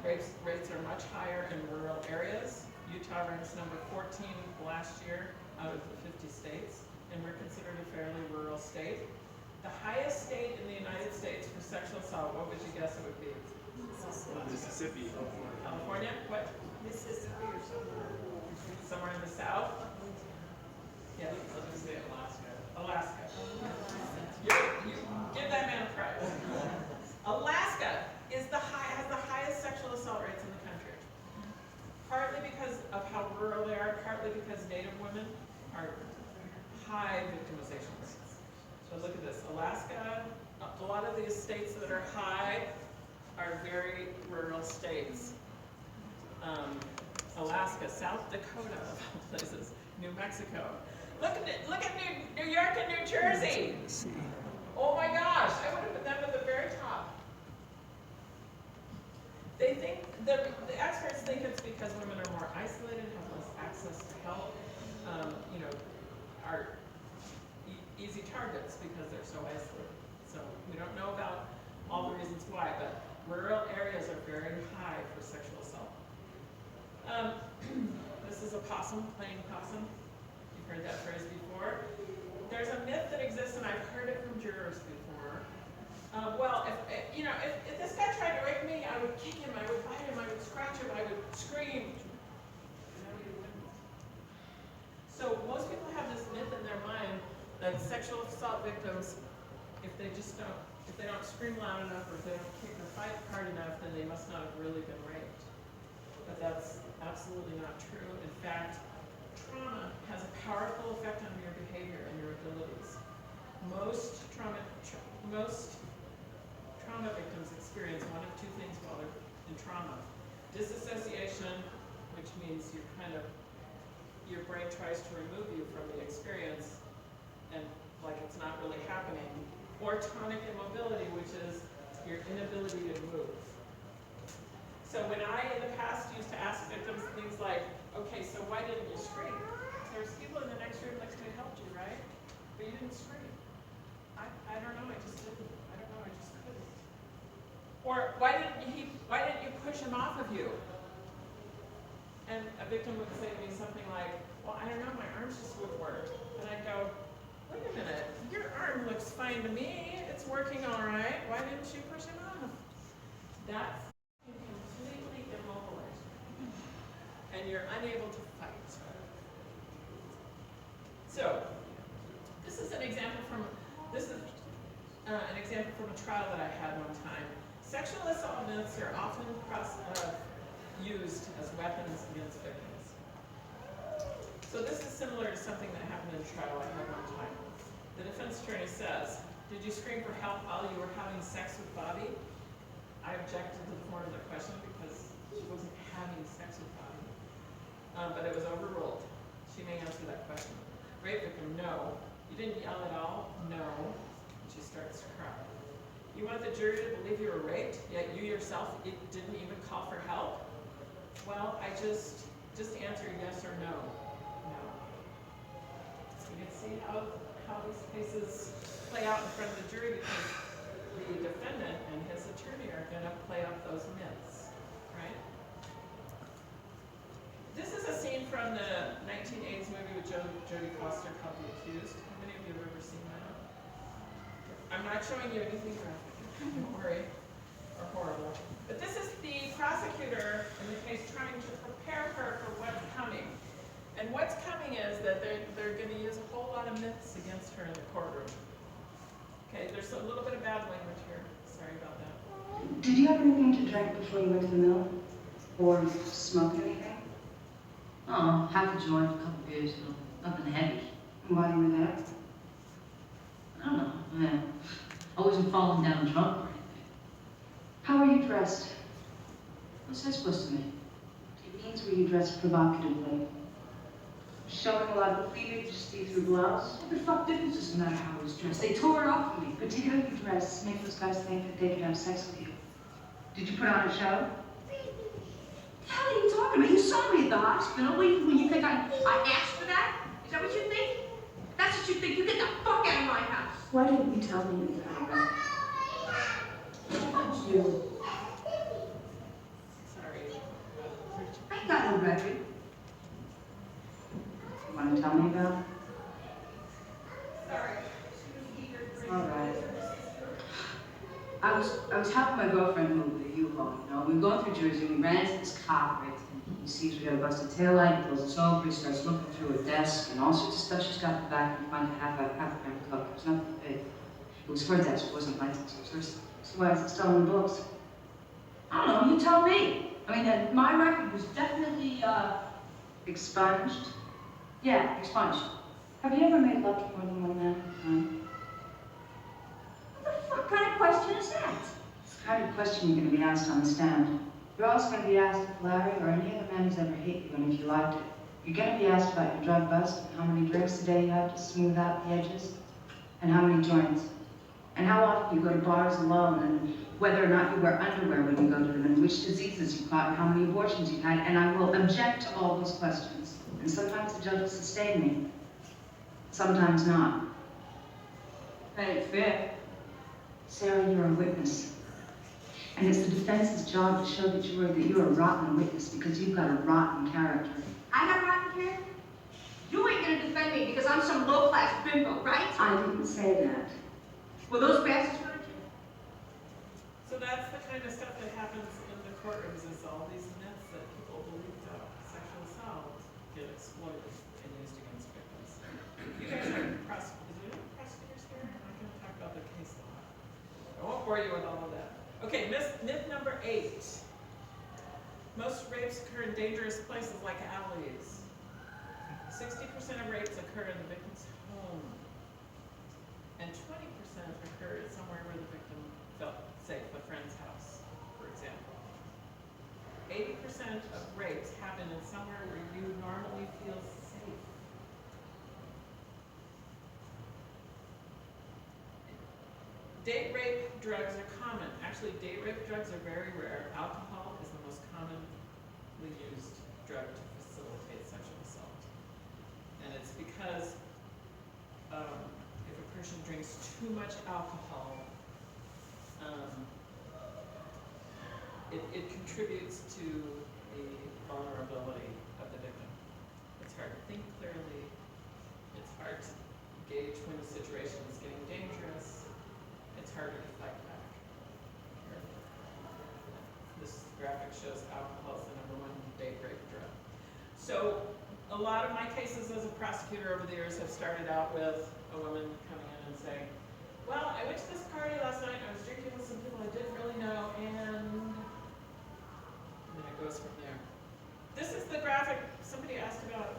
Rates are much higher in rural areas. Utah ranks number 14 last year out of the 50 states, and we're considered a fairly rural state. The highest state in the United States for sexual assault, what would you guess it would be? Mississippi. California? What? Mississippi or somewhere. Somewhere in the south? Yes, let's just say Alaska. Alaska. You give that man a prize. Alaska has the highest sexual assault rates in the country. Partly because of how rural they are, partly because Native women are high victimization rates. So look at this, Alaska, a lot of these states that are high are very rural states. Alaska, South Dakota, of all places, New Mexico. Look at New York and New Jersey. Oh my gosh, I would have put them at the very top. They think, the experts think it's because women are more isolated, have less access to help, you know, are easy targets because they're so isolated. So we don't know about all the reasons why, but rural areas are very high for sexual assault. This is a possum, playing possum. You've heard that phrase before. There's a myth that exists, and I've heard it from jurors before. Well, if this guy tried to rape me, I would kick him, I would bite him, I would scratch him, I would scream. No, you wouldn't. So most people have this myth in their mind that sexual assault victims, if they don't scream loud enough, or if they don't kick or fight hard enough, then they must not have really been raped. But that's absolutely not true. In fact, trauma has a powerful effect on your behavior and your abilities. Most trauma victims experience one of two things while they're in trauma. Disassociation, which means your brain tries to remove you from the experience and like it's not really happening. Or tonic immobility, which is your inability to move. So when I, in the past, used to ask victims things like, okay, so why didn't you scream? There's people in the next room that could have helped you, right? But you didn't scream. I don't know, I just didn't. I don't know, I just couldn't. Or why didn't you push him off of you? And a victim would say to me something like, well, I don't know, my arms just wouldn't work. And I'd go, wait a minute, your arm looks fine to me. It's working all right. Why didn't you push him off? That's completely immobilized. And you're unable to fight. So, this is an example from a trial that I had one time. Sexual assault myths are often used as weapons against victims. So this is similar to something that happened in a trial I had one time. The defense attorney says, did you scream for help while you were having sex with Bobby? I objected to the form of the question because she wasn't having sex with Bobby. But it was overruled. She may answer that question. Rape victim, no. You didn't yell at all? No. And she starts to cry. You want the jury to believe you were raped, yet you yourself didn't even call for help? Well, I just answer yes or no. No. You can see how these cases play out in front of the jury because the defendant and his attorney are going to play up those myths, right? This is a scene from the 1980s movie with Jodie Foster called The Accused. How many of you have ever seen that? I'm not showing you anything graphic, don't worry, or horrible. But this is the prosecutor in the case trying to prepare her for what's coming. And what's coming is that they're going to use a whole lot of myths against her in the courtroom. Okay, there's a little bit of bad language here. Sorry about that. Did you have anything to drink before you went to the mill? Or smoke anything? Oh, half a joint, a couple beers, nothing heavy. And while you were there? I don't know, man. I wasn't falling down drunk or anything. How were you dressed? What's that supposed to mean? It means were you dressed provocatively? Showing a lot of cleavage, see-through blouse? What the fuck difference does it matter how I was dressed? They tore it off of me. But did how you dress make those guys think that they could have sex with you? Did you put on a show? What the hell are you talking about? You saw me at the hospital. When you think I asked for that? Is that what you think? That's what you think. You get the fuck out of my house. Why didn't you tell me that? What did you do? Sorry. I ain't got no record. You want to tell me about it? Sorry. All right. I was helping my girlfriend move with a U-Haul, you know. We were going through Jersey, and we ran into this cop, right? And he sees we got a busted taillight, he pulls us over, he starts looking through her desk, and all sorts of stuff she's got in the back, and we find a half a gram of coke. There's nothing big. It was her desk, it wasn't my desk, it was her stuff. So why is it still in the books? I don't know, you tell me. I mean, my record was definitely, Expunged? yeah, expunged. Have you ever made love to more than one man at a time? What kind of question is that? It's the kind of question you're going to be asked on the stand. You're also going to be asked if Larry or any other man who's ever hit you and if you liked it. You're going to be asked about your drug bust and how many drinks a day you have to smooth out the edges and how many joints. And how often you go to bars alone, and whether or not you wear underwear when you go to them, and which diseases you've got, and how many abortions you've had, and I will object to all those questions. And sometimes the judge will sustain me, sometimes not. But it's fair. Sarah, you're a witness. And it's the defense's job to show the jury that you're a rotten witness because you've got a rotten character. I got rotten character? You ain't gonna defend me because I'm some low-class bimbo, right? I didn't say that. Well, those bastards heard you. So that's the kind of stuff that happens in the courtrooms, is all these myths that people believe about sexual assault get exploited and used against victims. You guys are prosecutors here? I'm not gonna talk about their case law. I won't bore you with all of that. Okay, myth number 8. Most rapes occur in dangerous places like alleys. 60% of rapes occur in the victim's home. And 20% occur somewhere where the victim felt safe, a friend's house, for example. 80% of rapes happen in somewhere where you normally feel safe. Date rape drugs are common. Actually, date rape drugs are very rare. Alcohol is the most commonly used drug to facilitate sexual assault. And it's because if a person drinks too much alcohol, it contributes to the vulnerability of the victim. It's hard to think clearly. It's hard to gauge when the situation is getting dangerous. It's harder to fight back. This graphic shows alcohol is the #1 date rape drug. So a lot of my cases as a prosecutor over the years have started out with a woman coming in and saying, well, I went to this party last night and I was drinking with some people I didn't really know, and then it goes from there. This is the graphic. Somebody asked about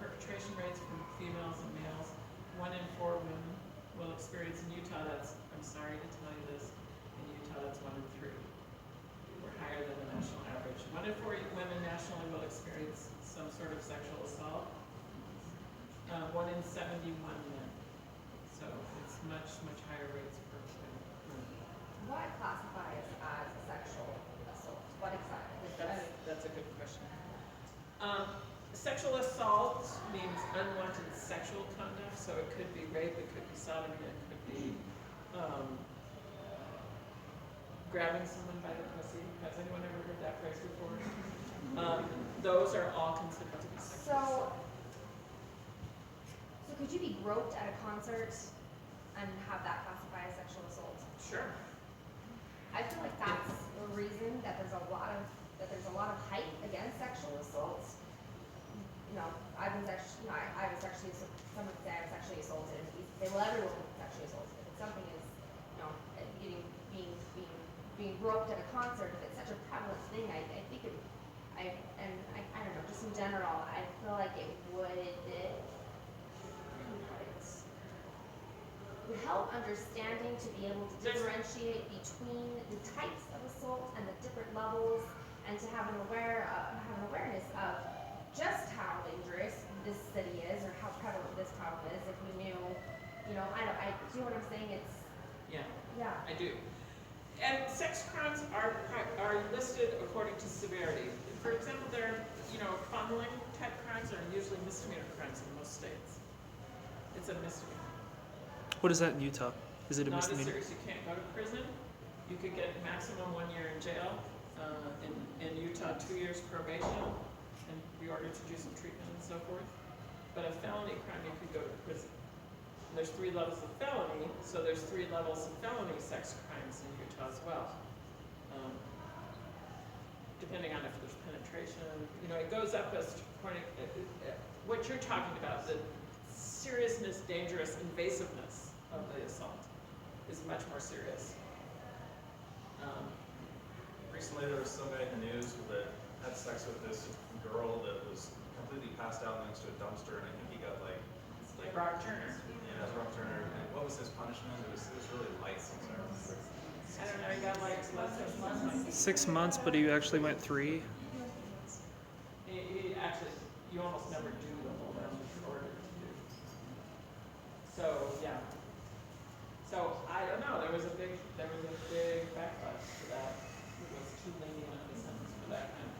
perpetration rates for females and males. 1 in 4 women will experience in Utah, I'm sorry to tell you this, in Utah that's 1 in 3. We're higher than the national average. 1 in 4 women nationally will experience some sort of sexual assault. 1 in 71 men. So it's much, much higher rates for women. What classifies as a sexual assault? What exactly? That's a good question. Sexual assault means unwanted sexual conduct, so it could be rape, it could be sodomy, it could be grabbing someone by the pussy. Has anyone ever heard that phrase before? Those are all considered to be sexual assault. So could you be groped at a concert and have that classify as sexual assault? Sure. I feel like that's the reason that there's a lot of hype against sexual assaults. You know, I was actually, someone would say I was sexually assaulted. They will everyone be sexually assaulted. If something is, you know, being groped at a concert, if it's such a prevalent thing, I think I don't know, just in general, I feel like it would help understanding to be able to differentiate between the types of assault and the different levels, and to have an awareness of just how dangerous this city is, or how prevalent this problem is. If we knew, you know, I do you know what I'm saying? It's yeah, I do. And sex crimes are listed according to severity. For example, fondling type crimes are usually misdemeanor crimes in most states. It's a misdemeanor. What is that in Utah? Is it a Not misdemeanor? as serious. You can't go to prison. You could get maximum 1 year in jail. In Utah, 2 years probation, and be ordered to do some treatment and so forth. But a felony crime, you could go to prison. And there's 3 levels of felony, so there's 3 levels of felony sex crimes in Utah as well. Depending on if there's penetration, it goes up as what you're talking about, the seriousness, dangerous, invasiveness of the assault is much more serious. Recently, there was somebody in the news that had sex with this girl that was completely passed out next to a dumpster, and I think he got like Rob Turner. Yeah, it was Rob Turner. And what was his punishment? It was really light, since I remember. I don't know. He got like less than 6 months. 6 months, but he actually went 3. He actually, you almost never do the whole round of order to do. So yeah. So So I don't know, there was a big backlash to that. It was too lenient of a sentence for that kind.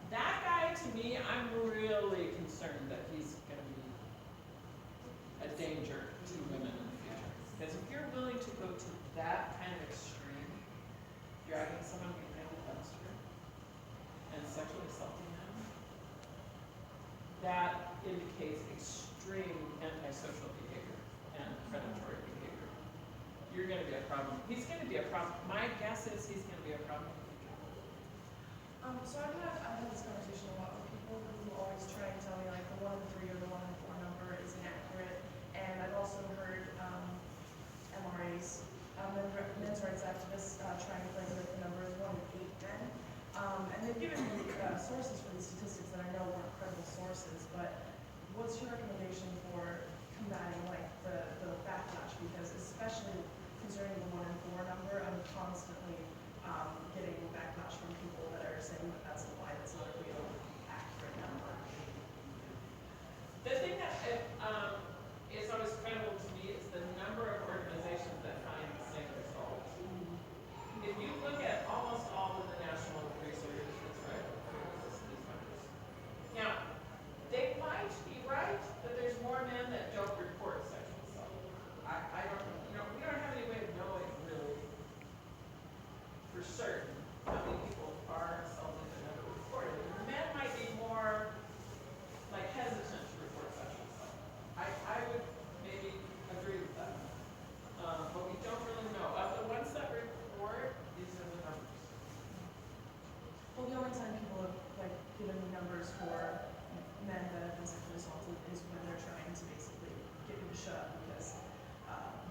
That guy, to me, I'm really concerned that he's gonna be a danger to women in the future. Because if you're willing to go to that kind of extreme, dragging someone behind a dumpster and sexually assaulting them, that indicates extreme antisocial behavior and predatory behavior. You're gonna be a problem. He's gonna be a problem. My guess is he's gonna be a problem in the future. So I've had this conversation a lot with people who always try and tell me like the 1 in 3 or the 1 in 4 number is inaccurate. And I've also heard MRAs, men's rights activists trying to claim that the number is 1 in 8 men. And they've given me sources for these statistics that I know weren't credible sources, but what's your recommendation for combating like the backlash? Because especially concerning the 1 in 4 number, I'm constantly getting backlash from people that are saying that that's a lie, that's not a real accurate number. The thing that is always credible to me is the number of organizations that find the same result. If you look at almost all of the national research that's right, these numbers. Now, they might be right, but there's more men that don't report sexual assault. I don't, we don't have any way of knowing really for certain how many people are assaulted and never reported. And men might be more like hesitant to report sexual assault. I would maybe agree with that. But we don't really know. Of the ones that report, these are the numbers. Well, the only time people have like given me numbers for men that have been sexually assaulted is when they're trying to basically get me to shut up because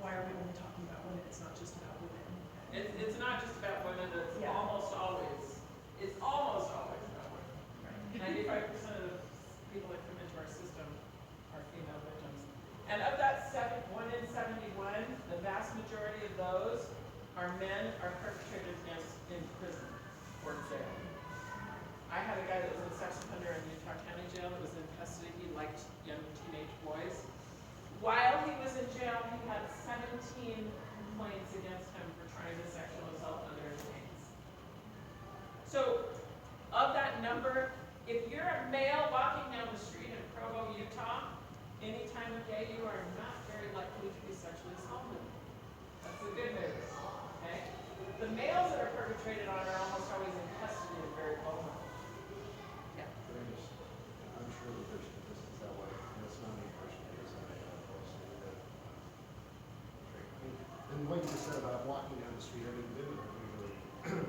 why are we only talking about women? It's not just about women. It's not just about women, it's almost always about women. 95% of the people that come into our system are female victims. And of that 1 in 71, the vast majority of those are men are perpetrated against in prison or jail. I had a guy that was a sex offender in Utah County Jail that was in custody. He liked young teenage boys. While he was in jail, he had 17 complaints against him for trying to sexual assault underage teens. So, of that number, if you're a male walking down the street in Provo, Utah, any time of day, you are not very likely to be sexually assaulted. That's the good news, okay? The males that are perpetrated on are almost always in custody and very vulnerable. Yeah. I'm sure that there's statistics that way, and it's not the impression that it's not and what you just said about walking down the street, I mean, women are usually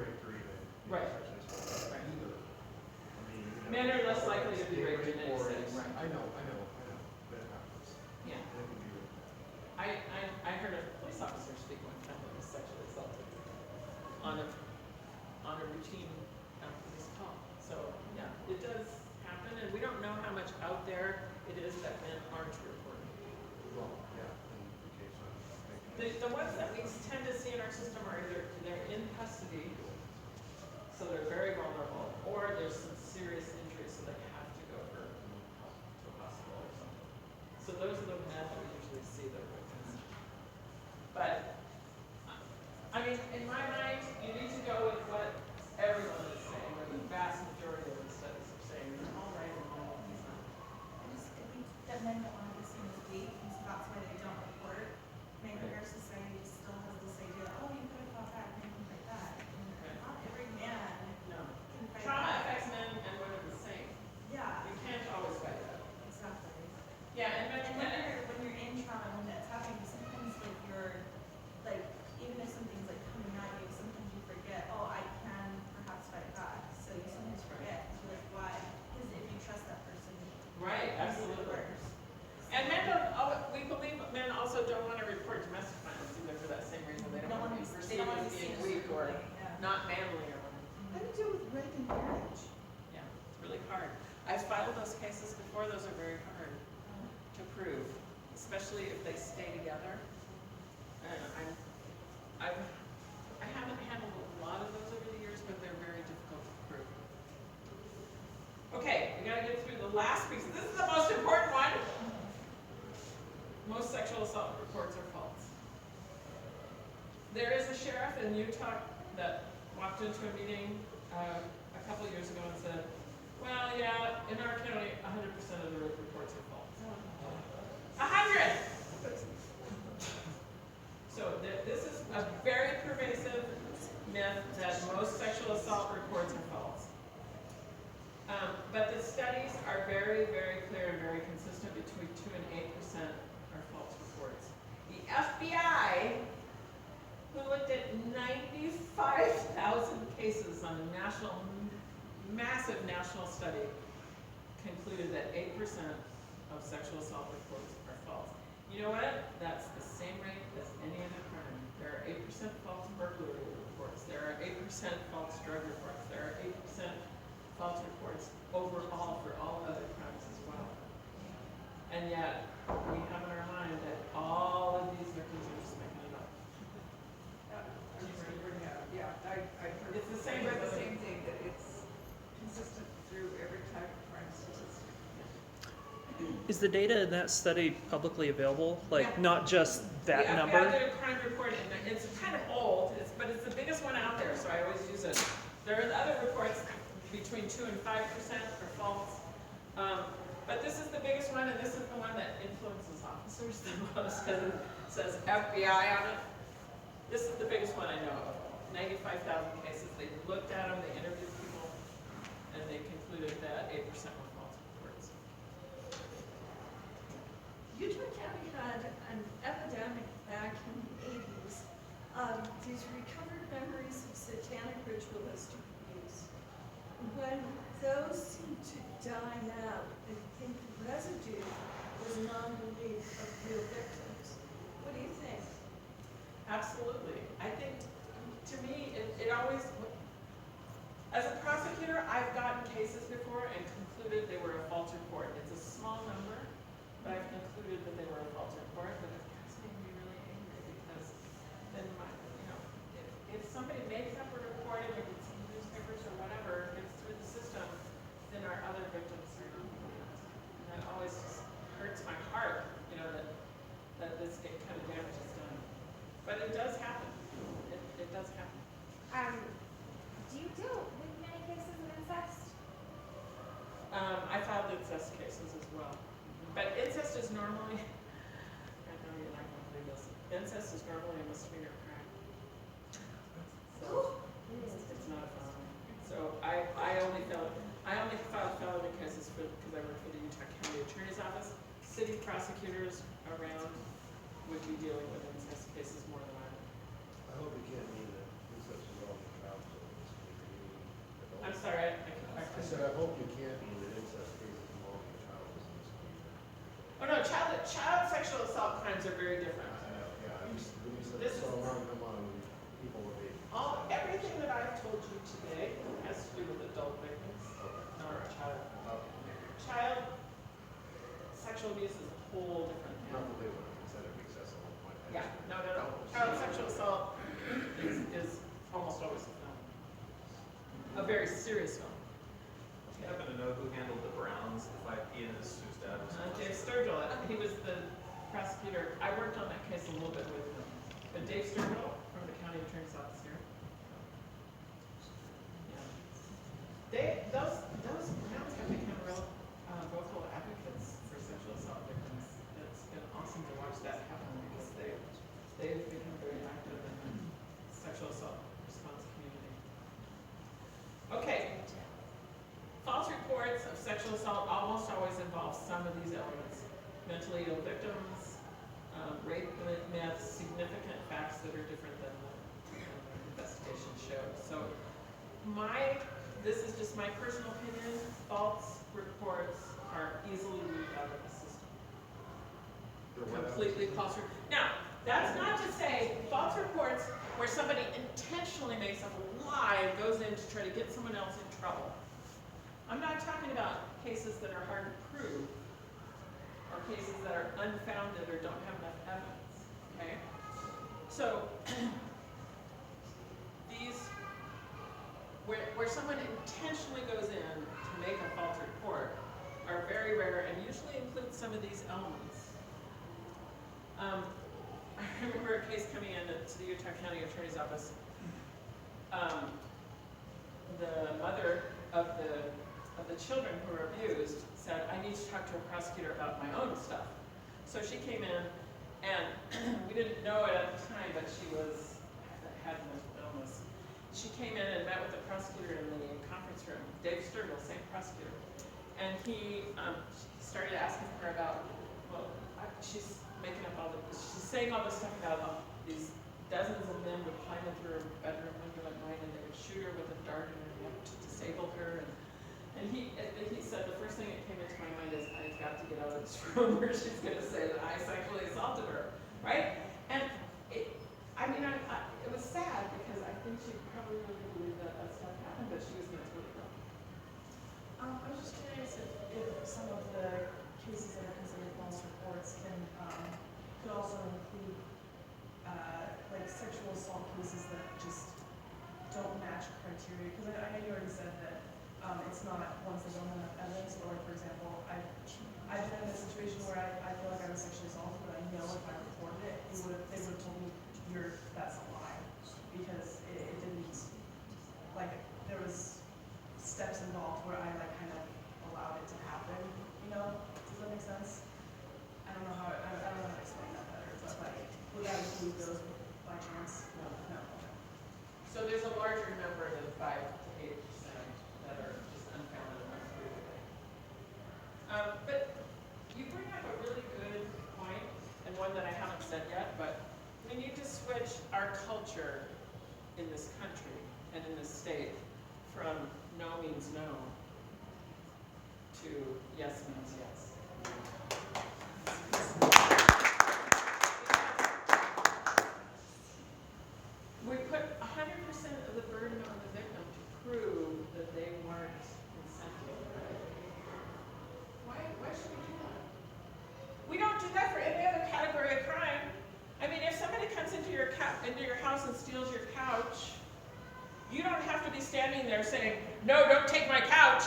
raped or even Right. sexually assaulted either. I mean, Men are less likely to be raped in any or setting, it's- right. I know, but it happens. Yeah. And it can be really bad. I heard a police officer speak one time that was sexually assaulted on a routine police call. So yeah, it does happen, and we don't know how much out there it is that men aren't reporting. Well, yeah, in the case of making The ones that we tend to see in our system are either they're in custody, so they're very vulnerable, or there's some serious injury, so they have to go to a hospital or something. So those are the men that we usually see that are victims. But, I mean, in my mind, you need to go with what everyone is saying, or the vast majority of the studies are saying. They're all right and all these not. I think that men don't want to be seen as weak, and so that's why they don't report. I mean, our society still has this idea, oh, you could have fought back, and things like that. And not every man No. can fight Trauma back. affects men and women the same. Yeah. You can't always fight that. Exactly. Yeah, and when you're in trauma, when that's happening, sometimes like you're, like, even if something's like coming at you, sometimes you forget, oh, I can perhaps fight back. So you sometimes forget, you're like, why? Because if you trust that person, Right, it absolutely. works. And men don't, we believe men also don't want to report domestic violence either for that same reason. They don't want to be perceived as being weak or not manly or whatever. How do you deal with rape and marriage? Yeah, it's really hard. I've filed those cases before. Those are very hard to prove, especially if they stay together. And I haven't handled a lot of those over the years, but they're very difficult to prove. Okay, we gotta get through the last piece. This is the most important one. Most sexual assault reports are false. There is a sheriff in Utah that walked into a meeting a couple years ago and said, well, yeah, in our county, 100% of the rape reports are false. 100! So this is a very pervasive myth that most sexual assault reports are false. But the studies are very, very clear and very consistent. Between 2 and 8% are false reports. The FBI, who looked at 95,000 cases on a massive national study, concluded that 8% of sexual assault reports are false. You know what? That's the same rate as any other crime. There are 8% false burglary reports. There are 8% false drug reports. There are 8% false reports overall for all other crimes as well. And yet, we have in our mind that all of these victims are just making it up. Yeah, I heard. It's the same I heard with the same thing, that it's consistent through every type of crime statistic. Is the data in that study publicly available? Like, Yeah. not just that The number? FBI did a crime report, and it's kind of old, but it's the biggest one out there, so I always use it. There are other reports between 2 and 5% are false. But this is the biggest one, and this is the one that influences officers the most, because it says FBI on it. This is the biggest one I know of. 95,000 cases. They looked at them, they interviewed people, and they concluded that 8% were false reports. Utah County had an epidemic back in the 80s of these recovered memories of satanic ritualistic abuse. When those seem to die out, I think the residue was non-belief of real victims. What do you think? Absolutely. I think, to me, it always, as a prosecutor, I've gotten cases before and concluded they were a false report. It's a small number, but I've concluded that they were a false report, but it has made me really angry because then if somebody makes up a report and it's in the newspapers or whatever, gets through the system, then our other victims are not. And that always just hurts my heart, that this kind of damage is done. But it does happen. It does happen. Do you deal with many cases of incest? I filed incest cases as well. But incest is normally, I know you're not going to believe this, incest is normally a misdemeanor crime. So, it's not a felony. So I only filed felony cases because I work for the Utah County Attorney's Office. City prosecutors around would be dealing with incest cases more than I would. I hope you can't mean that incest is all the child abuse. I'm sorry, I said, I hope you can't mean that incest cases involving a child is Oh no, child sexual assault crimes are very different. Yeah, I just, when you said This so is- long, come on, people with babies. Everything that I've told you today has to do with adult victims, not child. Child sexual abuse is a whole different thing. Not that they would have considered excessive at one point. Yeah, no. Child sexual assault is almost always a felony. A very serious felony. Do you happen to know who handled the Browns, the 5 pianists whose dad was Dave Sturgill, he was the prosecutor. I worked on that case a little bit with him. But Dave Sturgill from the county attorney's office here. Yeah. Those Browns have become real vocal advocates for sexual assault victims. It's been awesome to watch that happen because they've become very active in the sexual assault response community. Okay. False reports of sexual assault almost always involve some of these elements. Mentally ill victims, rape myths, significant facts that are different than the investigation showed. So this is just my personal opinion, false reports are easily moved out of the system. Completely false reports. Now, that's not to say false reports where somebody intentionally makes up a lie and goes in to try to get someone else in trouble. I'm not talking about cases that are hard to prove or cases that are unfounded or don't have enough evidence, okay? So, these, where someone intentionally goes in to make a false report are very rare and usually include some of these elements. remember a case coming in to the Utah County Attorney's Office. The mother of the children who were abused said, I need to talk to a prosecutor about my own stuff. So she came in, and we didn't know it at the time, but she had mental illness. She came in and met with the prosecutor in the conference room, Dave Sturgill, same prosecutor. And he started asking her about, well, she's making up all this, she's saying all this stuff about these dozens of men would climb into her bedroom window at night and they would shoot her with a dart in her neck to disable her. And he said, the first thing that came into my mind is, I've got to get out of this room where she's going to say that I sexually assaulted her, right? And it was sad because I think she probably really believed that stuff happened, but she was mentally ill. I was just curious if some of the cases that are considered false reports could also include like sexual assault cases that just don't match criteria. Because I know you already said that it's not ones that don't have enough evidence. Or like, for example, I've been in a situation where I feel like I was sexually assaulted, but I know if I reported it, they would have told me that's a lie, because it didn't, like, there was steps involved where I like kind of allowed it to happen, you know? Does that make sense? I don't know how to explain that better, but like, would that include those by chance? No. Okay. So there's a larger number than 5 to 8% that are just unfounded and unprovable. But you bring up a really good point, and one that I haven't said yet, but we need to switch our culture in this country and in this state from no means no to yes means yes. We put 100% of the burden on the victim to prove that they weren't consenting. Why should we do that? We don't do that for any other category of crime. I mean, if somebody comes into your house and steals your couch, you don't have to be standing there saying, no, don't take my couch.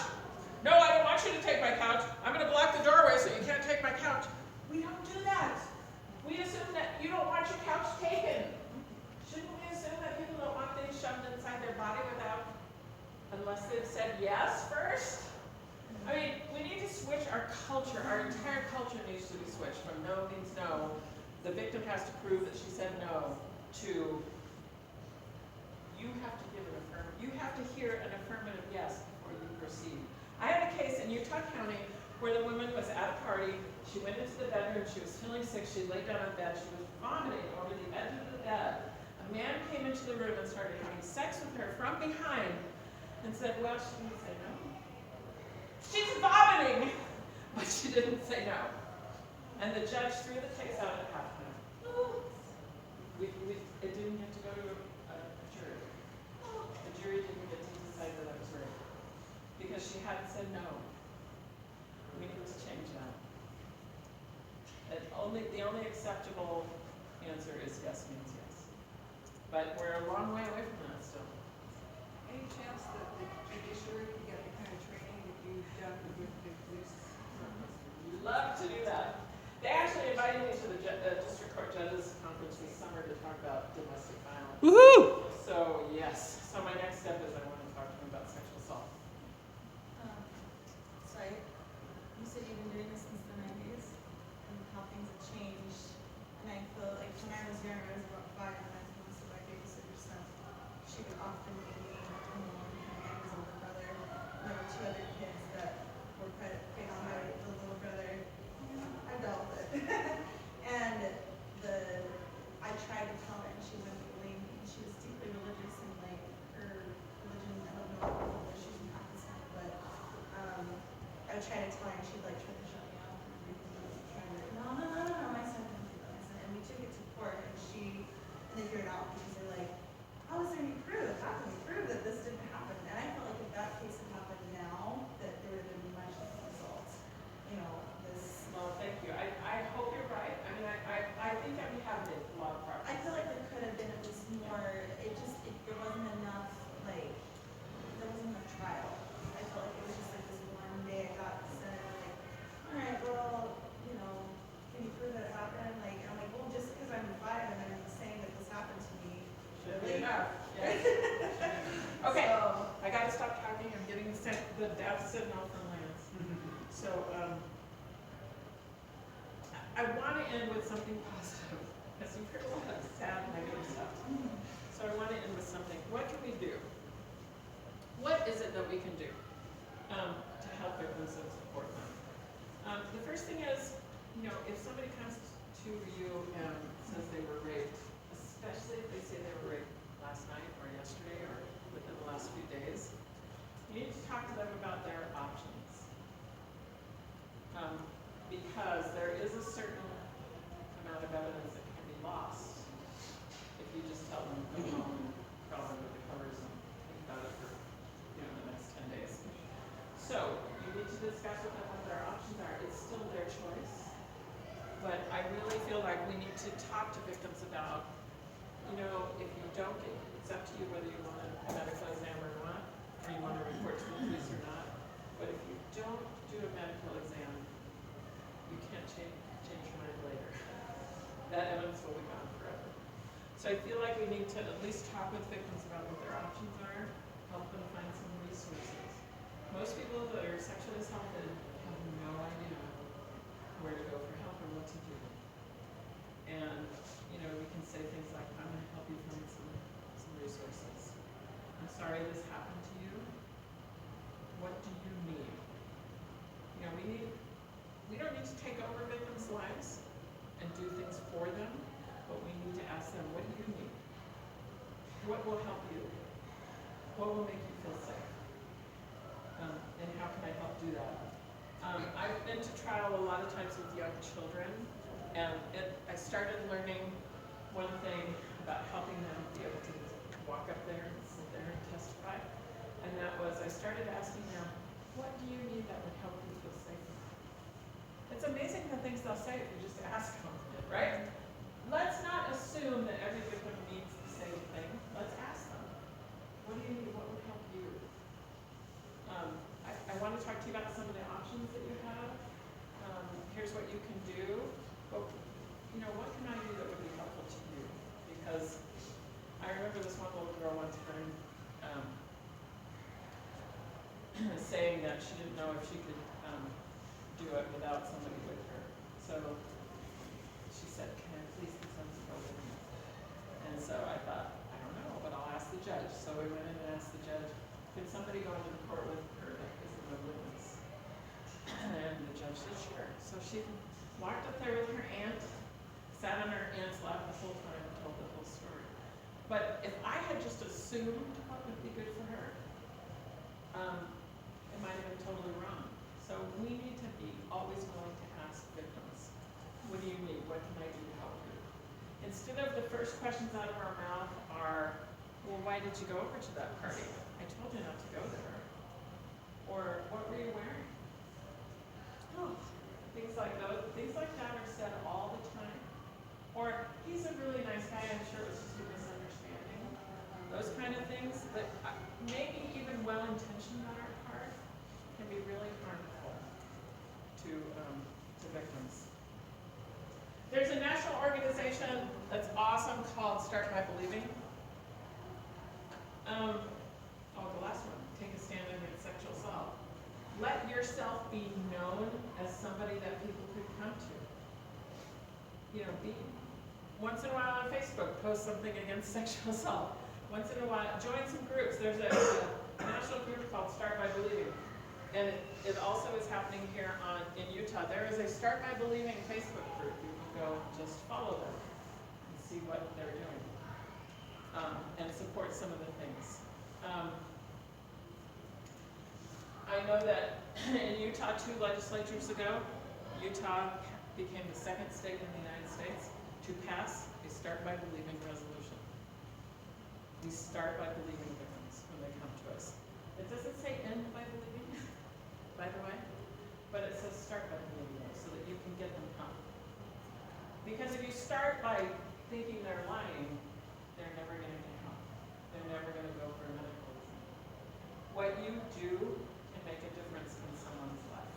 No, I don't want you to take my couch. I'm going to block the doorway so you can't take my couch. We don't do that. We assume that you don't want your couch taken. Shouldn't we assume that people don't want things shoved inside their body unless they've said yes first? I mean, we need to switch our culture. Our entire culture needs to be switched from no means no. The victim has to prove that she said no to you have to give an affirmative. You have to hear an affirmative yes before you proceed. I had a case in Utah County where the woman was at a party. She went into the bedroom. She was feeling sick. She laid down on bed. She was vomiting over the edge of the bed. A man came into the room and started having sex with her from behind and said, well, she didn't say no. She's vomiting, but she didn't say no. And the judge threw the case out at halftime. It didn't have to go to a jury. The jury didn't get to decide that was right because she hadn't said no. We need to change that. The only acceptable answer is yes means yes. But we're a long way away from that still. Any chance that the judiciary can get the kind of training that you've done with the police? Love to do that. They actually invited me to the district court judges conference this summer to talk about domestic violence. Woohoo! So yes. So my next step is I want to talk to them about sexual assault. Sorry, you said you've been doing this since the 90s and how things have changed. And I feel like when I was young, I was about 5 and I was most of my babysitter's son. She would often be alone and I was older brother. There were 2 other kids that were faced by the little brother. I dealt with it. And I tried to tell her and she wouldn't believe me. She was deeply religious and like her religion, I don't know what she's in Pakistan, but I would try to tell her and she'd like try to shut me off and everything. I was trying to, no, my son didn't do that. And we took it to court and they threw it out because they're like, how is there any proof? How can we prove that this didn't happen? And I felt like if that case had happened now, that there would have been much different results. You know, this. Well, thank you. I hope you're right. I mean, I think that we have made a lot of progress. I feel like there could have been at least more, there wasn't enough, like, there wasn't enough trial. I felt like it was just like this one day I got to center, like, all you know, if somebody comes to you and says they were raped, especially if they say they were raped last night or yesterday or within the last few days, you need to talk to them about their options. Because there is a certain amount of evidence that can be lost if you just tell them, go home and crawl under the covers and think about it for, you know, the next 10 days. So you need to discuss with them what their options are. It's still their choice. But I really feel like we need to talk to victims about, you know, if you don't get, it's up to you whether you want a medical exam or not, or you want to report to the police or not. But if you don't do a medical exam, you can't change your mind later. That evidence will be gone forever. So I feel like we need to at least talk with victims about what their options are, help them find some resources. Most people that are sexually assaulted have no idea where to go for help or what to do. And, you know, we can say things like, I'm going to help you find some resources. I'm sorry this happened to you. What do you need? You know, we don't need to take over victims' lives and do things for them, but we need to ask them, what do you need? What will help you? What will make you feel safe? And how can I help do that? I've been to trial a lot of times with young children, and I started learning one thing about helping them be able to walk up there and sit there and testify, and that was I started asking them, what do you need that would help you feel safe? It's amazing the things they'll say if you just ask them, right? Let's not assume that every victim needs the same thing. Let's ask them, what do you need? What would help you? I want to talk to you about some of the options that you have. Here's what you can do. But, you know, what can I do that would be helpful to you? Because I remember this one little girl one time saying that she didn't know if she could do it without somebody with her. So she said, can I please get someone to go with me? And so I thought, I don't know, but I'll ask the judge. So we went in and asked the judge, could somebody go into the court with her that isn't a witness? And the judge said, sure. So she walked up there with her aunt, sat on her aunt's lap the whole time and told the whole story. But if I had just assumed what would be good for her, it might have been totally wrong. So we need to be always willing to ask victims, what do you need? What can I do to help you? Instead of the first questions out of our mouth are, well, why did you go over to that party? I told you not to go there. Or, what were you wearing? Oh, things like that are said all the time. Or, he's a really nice guy, I'm sure it was just a misunderstanding. Those kind of things that maybe even well-intentioned on our part can be really harmful to victims. There's a national organization that's awesome called Start by Believing. The last one, Take a Stand Against Sexual Assault. Let yourself be known as somebody that people could come to. You know, once in a while on Facebook, post something against sexual assault. Once in a while, join some groups. There's a national group called Start by Believing. And it also is happening here in Utah. There is a Start by Believing Facebook group. You can go just follow them and see what they're doing and support some of the things. I know that in Utah 2 legislatures ago, Utah became the second state in the United States to pass a Start by Believing resolution. We start by believing victims when they come to us. It doesn't say end by believing, by the way, but it says start by believing them so that you can get them come. Because if you start by thinking they're lying, they're never going to get help. They're never going to go for a medical exam. What you do can make a difference in someone's life.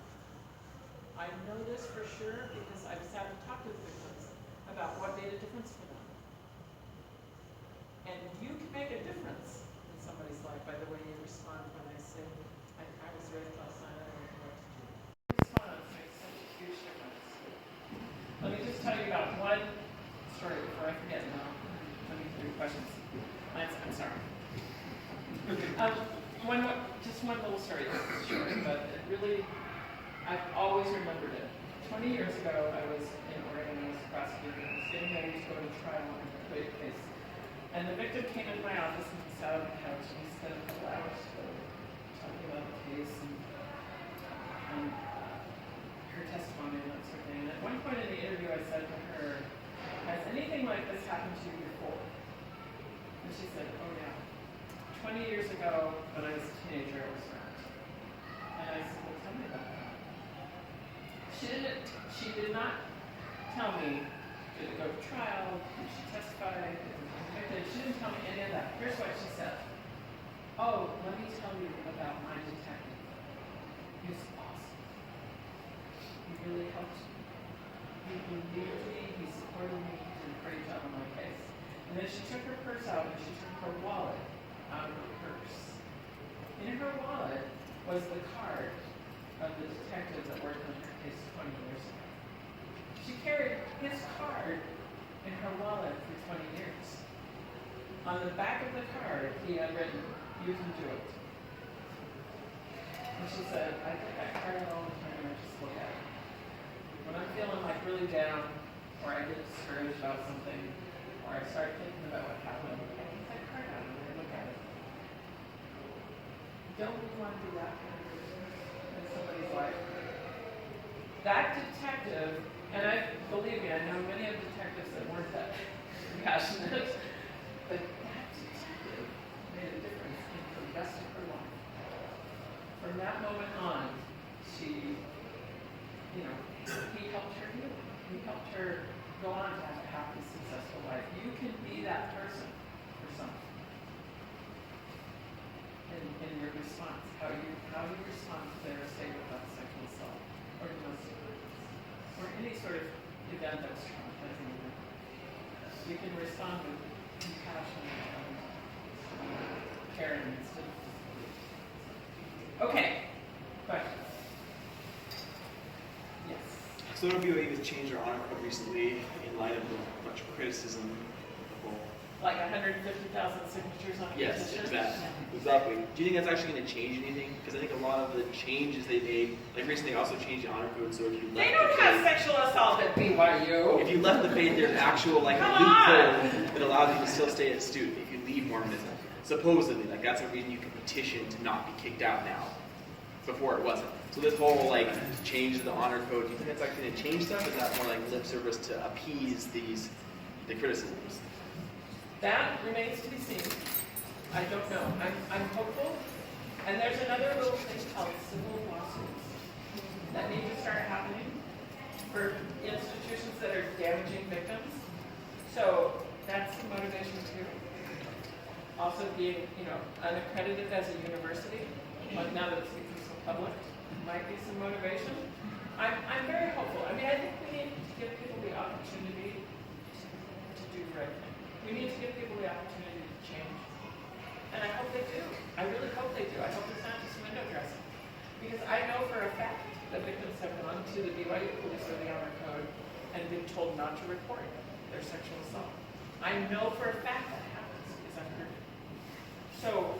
I know this for sure because I've sat and talked with victims about what made a difference for them. And you can make a difference in somebody's life by the way you respond when they say, I was raped last night, I don't know what to do. Response makes such a huge difference. Let me just tell you about one story before I forget now. Let me do questions. I'm sorry. Just one little story. This is short, but it really, I've always remembered it. 20 years ago, I was in Oregon, I was prosecuting the same day I used to go to trial on a rape case. And the victim came into my office and he sat on the couch and he spent a couple hours talking about the case and her testimony and that sort of thing. And at one point in the interview, I said to her, "Has anything like this happened to you before?" And she said, "Oh yeah. 20 years ago, when I was a teenager, I was raped." And I said, "Well, tell me about that." She did not tell me, did it go to trial, did she testify, did it was convicted. She didn't tell me any of that. Here's what she said. "Oh, let me tell you about my detective. He's awesome. He really helped me. He believed me, he supported me, he did a great job on my case." And then she took her purse out and she took her wallet out of her purse. In her wallet was the card of the detective that worked on her case 20 years ago. She carried his card in her wallet for 20 years. On the back of the card, he had written, "You can do it." And she said, "I get that card all the time and I just look at it. When I'm feeling like really down, or I get discouraged about something, or I start thinking about what happened, I take that card out and I look at it." Don't we want to do that in somebody's life? That detective, and believe me, I know many of the detectives that weren't that compassionate, but that detective made a difference in the rest of her life. From that moment on, he helped her heal. He helped her go on to have a happy, successful life. You can be that person for someone. In your response, how you respond to their statement about sexual assault or domestic violence or any sort of event that's traumatizing you. You can respond with compassion and caring instead of disbelief. Okay, questions? Yes. So the BOE has changed their honor code recently in light of much criticism of the whole. Like 150,000 signatures on a petition? Yes, exactly. Do you think that's actually going to change anything? Because I think a lot of the changes they made, like recently they also changed the honor code, so if you left They don't have sexual assault at BYU. If you left the faith, there's actual like loophole that allows you to still stay a student if you leave Mormonism. Supposedly, like that's a reason you can petition to not be kicked out now. Before it wasn't. So this whole like change to the honor code, do you think that's actually going to change stuff? Is that more like lip service to appease the criticisms? That remains to be seen. I don't know. I'm hopeful. And there's another little thing called civil lawsuits that need to start happening for institutions that are damaging victims. So that's the motivation too. Also being, unaccredited as a university, like now that it's become so public, might be some motivation. I'm very hopeful. I mean, I think we need to give people the opportunity to do the right thing. We need to give people the opportunity to change. And I hope they do. I really hope they do. I hope it's not just window dressing. Because I know for a fact that victims have gone to the BYU police or the honor code and been told not to report their sexual assault. I know for a fact that happens because I've heard it. So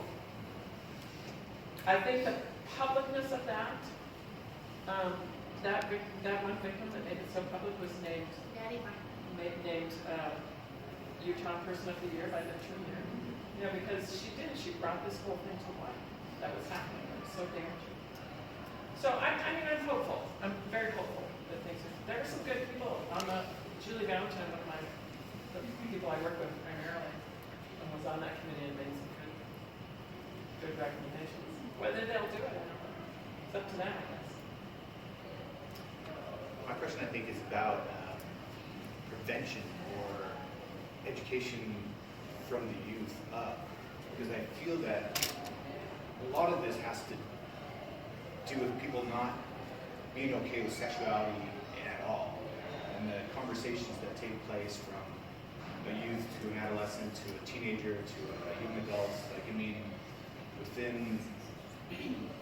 I think the publicness of that, that one victim that made it so public was named Utah Person of the Year by the Tribune. Because she brought this whole thing to light that was happening. It was so damaging. So I'm hopeful. I'm very hopeful that things are. There are some good people on Julie Valentine, one of the people I work with primarily, was on that committee and made some good recommendations. Whether they'll do it, I don't know. It's up to them, I guess. My question, I think, is about prevention or education from the youth up, because I feel that a lot of this has to do with people not being okay with sexuality at all, and the conversations that take place from a youth to an adolescent to a teenager to a young adult. Like, I mean, within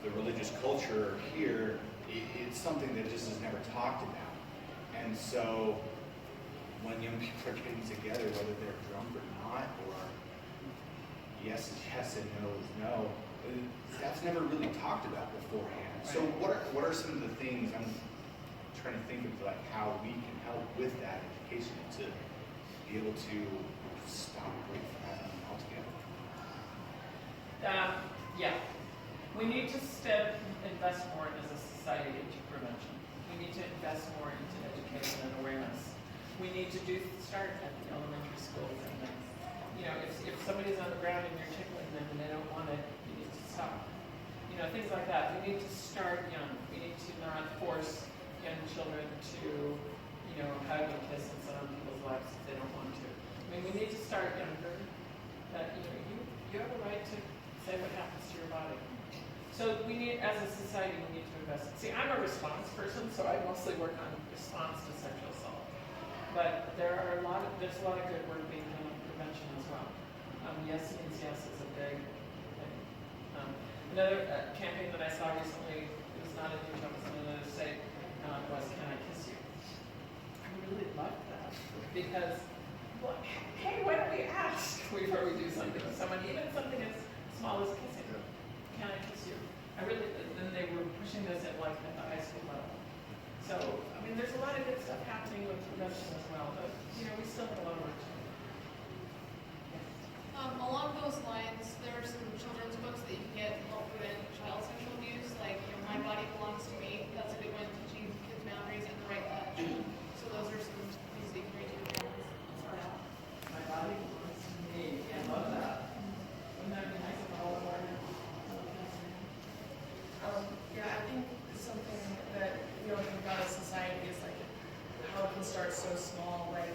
the religious culture here, it's something that just is never talked about. And so when young people are getting together, whether they're drunk or not, or yes is yes and no is no, that's never really talked about beforehand. So what are some of the things, trying to think of like how we can help with that education to be able to stop rape from happening altogether. Yeah, we need to invest more as a society into prevention. We need to invest more into education and awareness. We need to start at the elementary schools and then, you know, if somebody's on the ground and you're tickling them and they don't want it, you need to stop. You know, things like that. We need to start young. We need to not force young children to, you know, hug and kiss and sit on people's laps if they don't want to. I mean, we need to start younger. That, you know, you have a right to say what happens to your body. So we need, as a society, we need to invest. See, I'm a response person, so I mostly work on response to sexual assault. But there's a lot of good work being done on prevention as well. Yes means yes is a big thing. Another campaign that I saw recently, it was not in Utah, it was in another state, was Can I Kiss You? I really liked that because, well, hey, why don't we ask before we do something to someone, even something as small as kissing? Can I kiss you? Then they were pushing this at like at the high school level. So, I mean, there's a lot of good stuff happening with prevention as well, but, you know, we still have a lot of work to do. Along those lines, there are some children's books that you can get to help prevent child sexual abuse, like, you know, My Body Belongs to Me. That's a good one, teaching kids boundaries and the right touch. So those are some things that you can read to your parents and start out. My body belongs to me. I love that. Wouldn't that be nice if all of our Yeah, I think something that we don't think about as society is like how it can start so small, like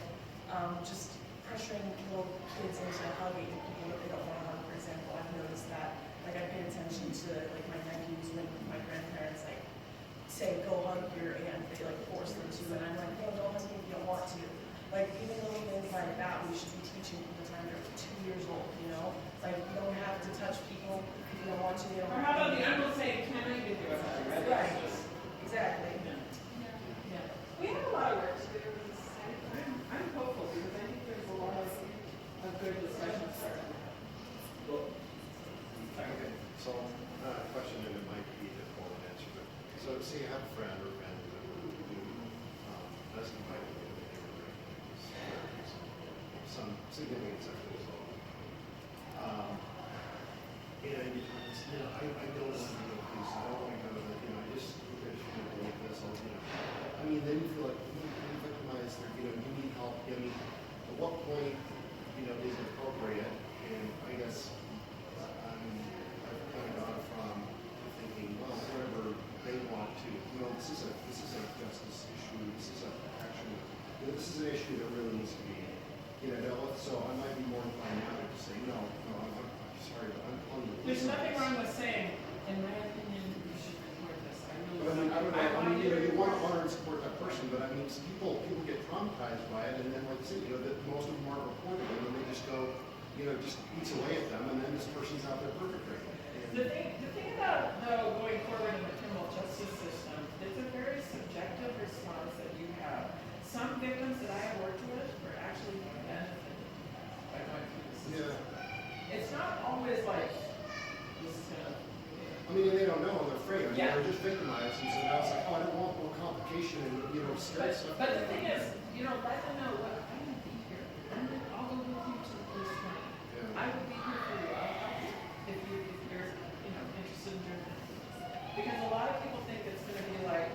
just pressuring little kids into hugging people that they don't want to hug, for example. I've noticed that, like I pay attention to like my nephews when my grandparents like say go hug your aunt, they like force them to, and I'm like, no, don't hug me if you don't want to. Like even little things like that we should be teaching from the time they're 2 years old, you know? It's like you don't have to touch people if you don't want to. You don't or how about the uncle saying, can I give you a hug? Right, exactly. Yeah. We have a lot of work to do in this society. I'm hopeful because I think there's a lot of good discussion starting. Okay, so, question, and it might be difficult to answer, but, so say you have a friend or family member who does invite you to the neighborhood, some significant sexual assault. And, you know, I don't want to go to police, I don't want to go to, you know, I just like this, you know. I mean, then you feel like you're victimized, or, you know, you need help. I mean, at what point, you know, is it appropriate? And I guess I've kind of gone from thinking, well, whatever they want to, you know, this is a justice issue. This is an issue that really needs to be, you know, dealt with. So I might be more inclined now to say, no, I'm sorry, but I'm on the There's nothing wrong with saying, in my opinion, you should report this. I really But I mean, I don't know, I mean, you know, you want to honor and support that person, but I mean, people get traumatized by it, and then like I said, you know, that most of them aren't reporting it, and they just go, you know, just eats away at them, and then this person's out there perpetrating it. The thing about, though, going forward in the criminal justice system, it's a very subjective response that you have. Some victims that I have worked with were actually benefited by going through the system. Yeah. It's not always like, this is gonna, I mean, they don't know, and they're afraid, I mean, they're just victimized, and so now it's like, oh, I don't want more complication, and, you know, scary stuff. But the thing is, you know, let them know, look, I'm gonna be here. I'll go with you to this point. I will be here for you. I'll help you if you're, you know, interested in doing that. Because a lot of people think it's gonna be like,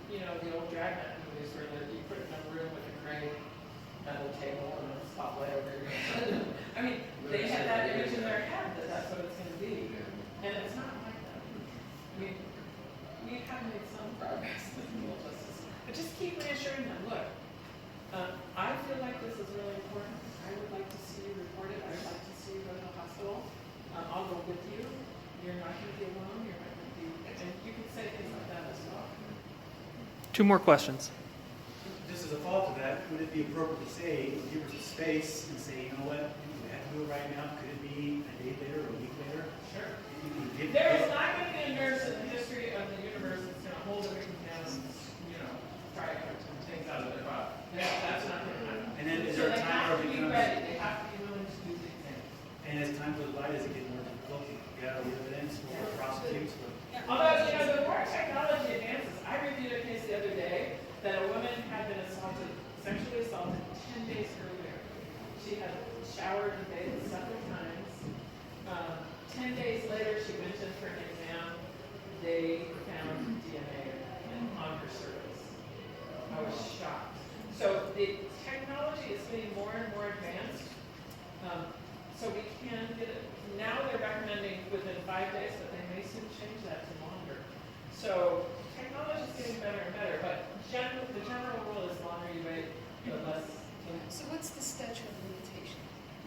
you know, the old Dragnet movies where you put it in a room with a great metal table and a spotlight over your head. I mean, they had that image in their head that that's what it's gonna be. And it's not like that. I mean, we have made some progress in the criminal justice, but just keep reassuring them, look, I feel like this is really important. I would like to see you report it. I would like to see you go to the hospital. I'll go with you. You're not going to be alone. You're not going to be, and you can say things like that as well. 2 more questions. Just as a follow-up to that, would it be appropriate to say, give her some space and say, you know what, we have to do it right now. Could it be a day later or a week later? Sure. There is not going to be a nurse in the history of the universe that's going to hold a victim down and, you know, try to put some things out of their body. That's not going to happen. And then is so there a they time have where to be becomes, ready. They have to be willing to do these things. and as time goes by, does it get more difficult to gather the evidence or prosecute? Although, you know, the more technology advances, I reviewed a case the other day So technology is getting better and better, but the general rule is longer you wait, the less. So what's the statute of limitations?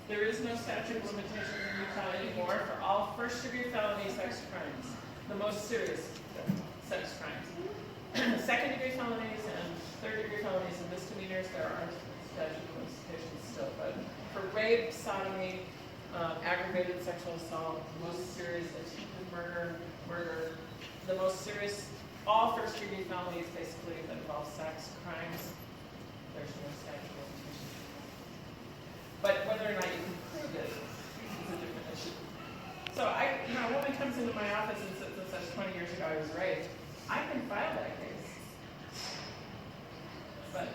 There is no statute of limitations in Utah anymore for all first-degree felony sex crimes, the most serious sex crimes. Second-degree felonies and third-degree felonies and misdemeanors, there are statute of limitations still, but for rape, sodomy, aggravated sexual assault, most serious attempted murder, the most serious, all first-degree felonies basically that involve sex crimes, there's no statute of limitations. But whether or not you can prove it is a different issue. So a woman comes into my office and says 20 years ago I was raped, I can file that case. But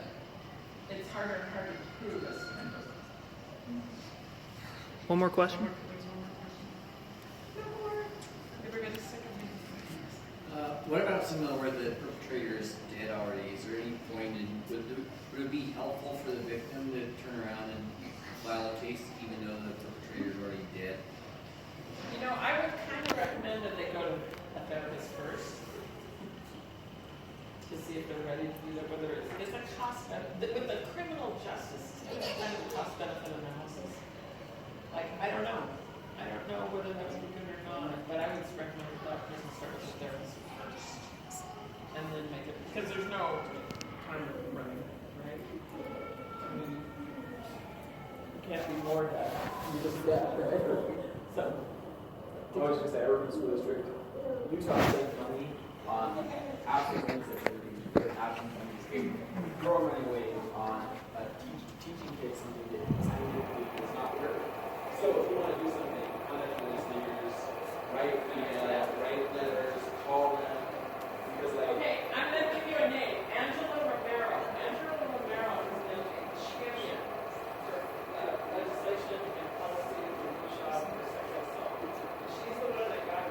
it's harder and harder to prove this kind of. One more question? What about someone where the perpetrator is dead already? Is there any point in, would it be helpful for the victim to turn around and file a case even though the perpetrator is already dead? I would kind of recommend that they go to a therapist first to see if they're ready to do that, whether it's a cost benefit. With the criminal justice system, it's kind of a cost benefit analysis. Like, I don't know whether that would be good or not, but I would recommend that person start with a therapist first. And then make it, because there's no time running, right? I mean, you can't be more dead. You're just dead, right? So. I was going to say, I work in the school district. Utah saved money on after things that they're doing, because after things can grow money away on teaching kids something that is not work. So if you want to do something, contact police leaders, write email, write letters, call them, because Okay, I'm going to give you a name. Angela Romero. Angela Romero has been a champion for legislation and policy in Utah for sexual assault. She's the one that got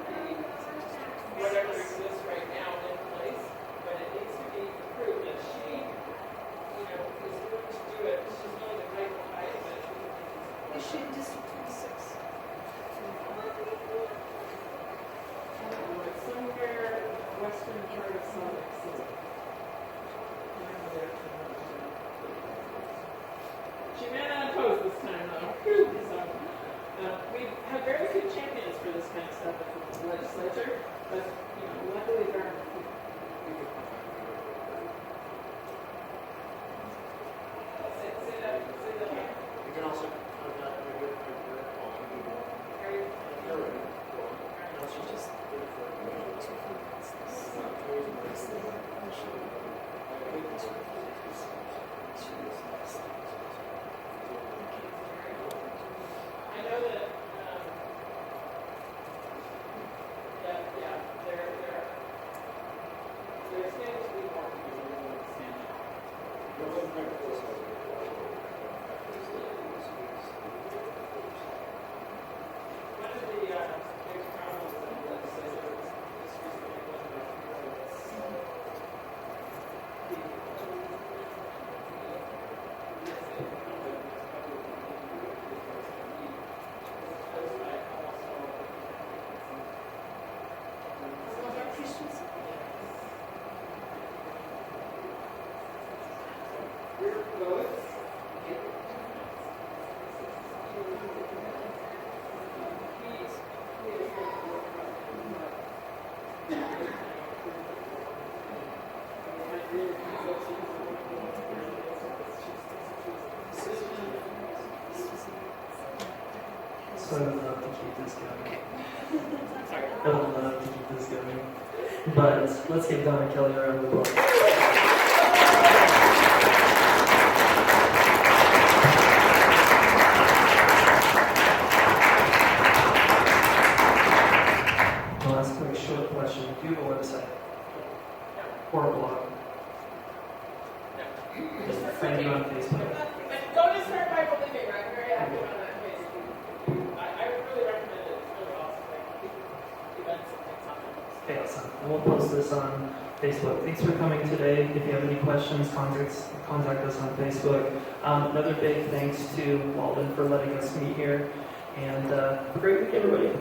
whatever exists right now in place, but it needs to be approved. And she, is willing to do it. She's willing to break the height, but Is she in District 26? somewhere western part of Salt Lake City. She ran unopposed this time, though. So, we have very good champions for this kind of stuff at the legislature, but luckily there aren't people. Say that again. You can also contact my good friend Harry. I know that, there's going to be more people who will stand up. One of the big problems in the legislature just recently So I would love to keep this going. I would love to keep this going. But let's give Donna Kelly a round of applause. I'll ask a short question. Do you have a website? Or a blog? Just find you on Facebook. Don't just start by believing, right? I'm very active on that page. I would really recommend it. It's really awesome. Events and things on it. Okay, awesome. And we'll post this on Facebook. Thanks for coming today. If you have any questions, contact us on Facebook. Another big thanks to Walden for letting us meet here. And have a great week, everybody.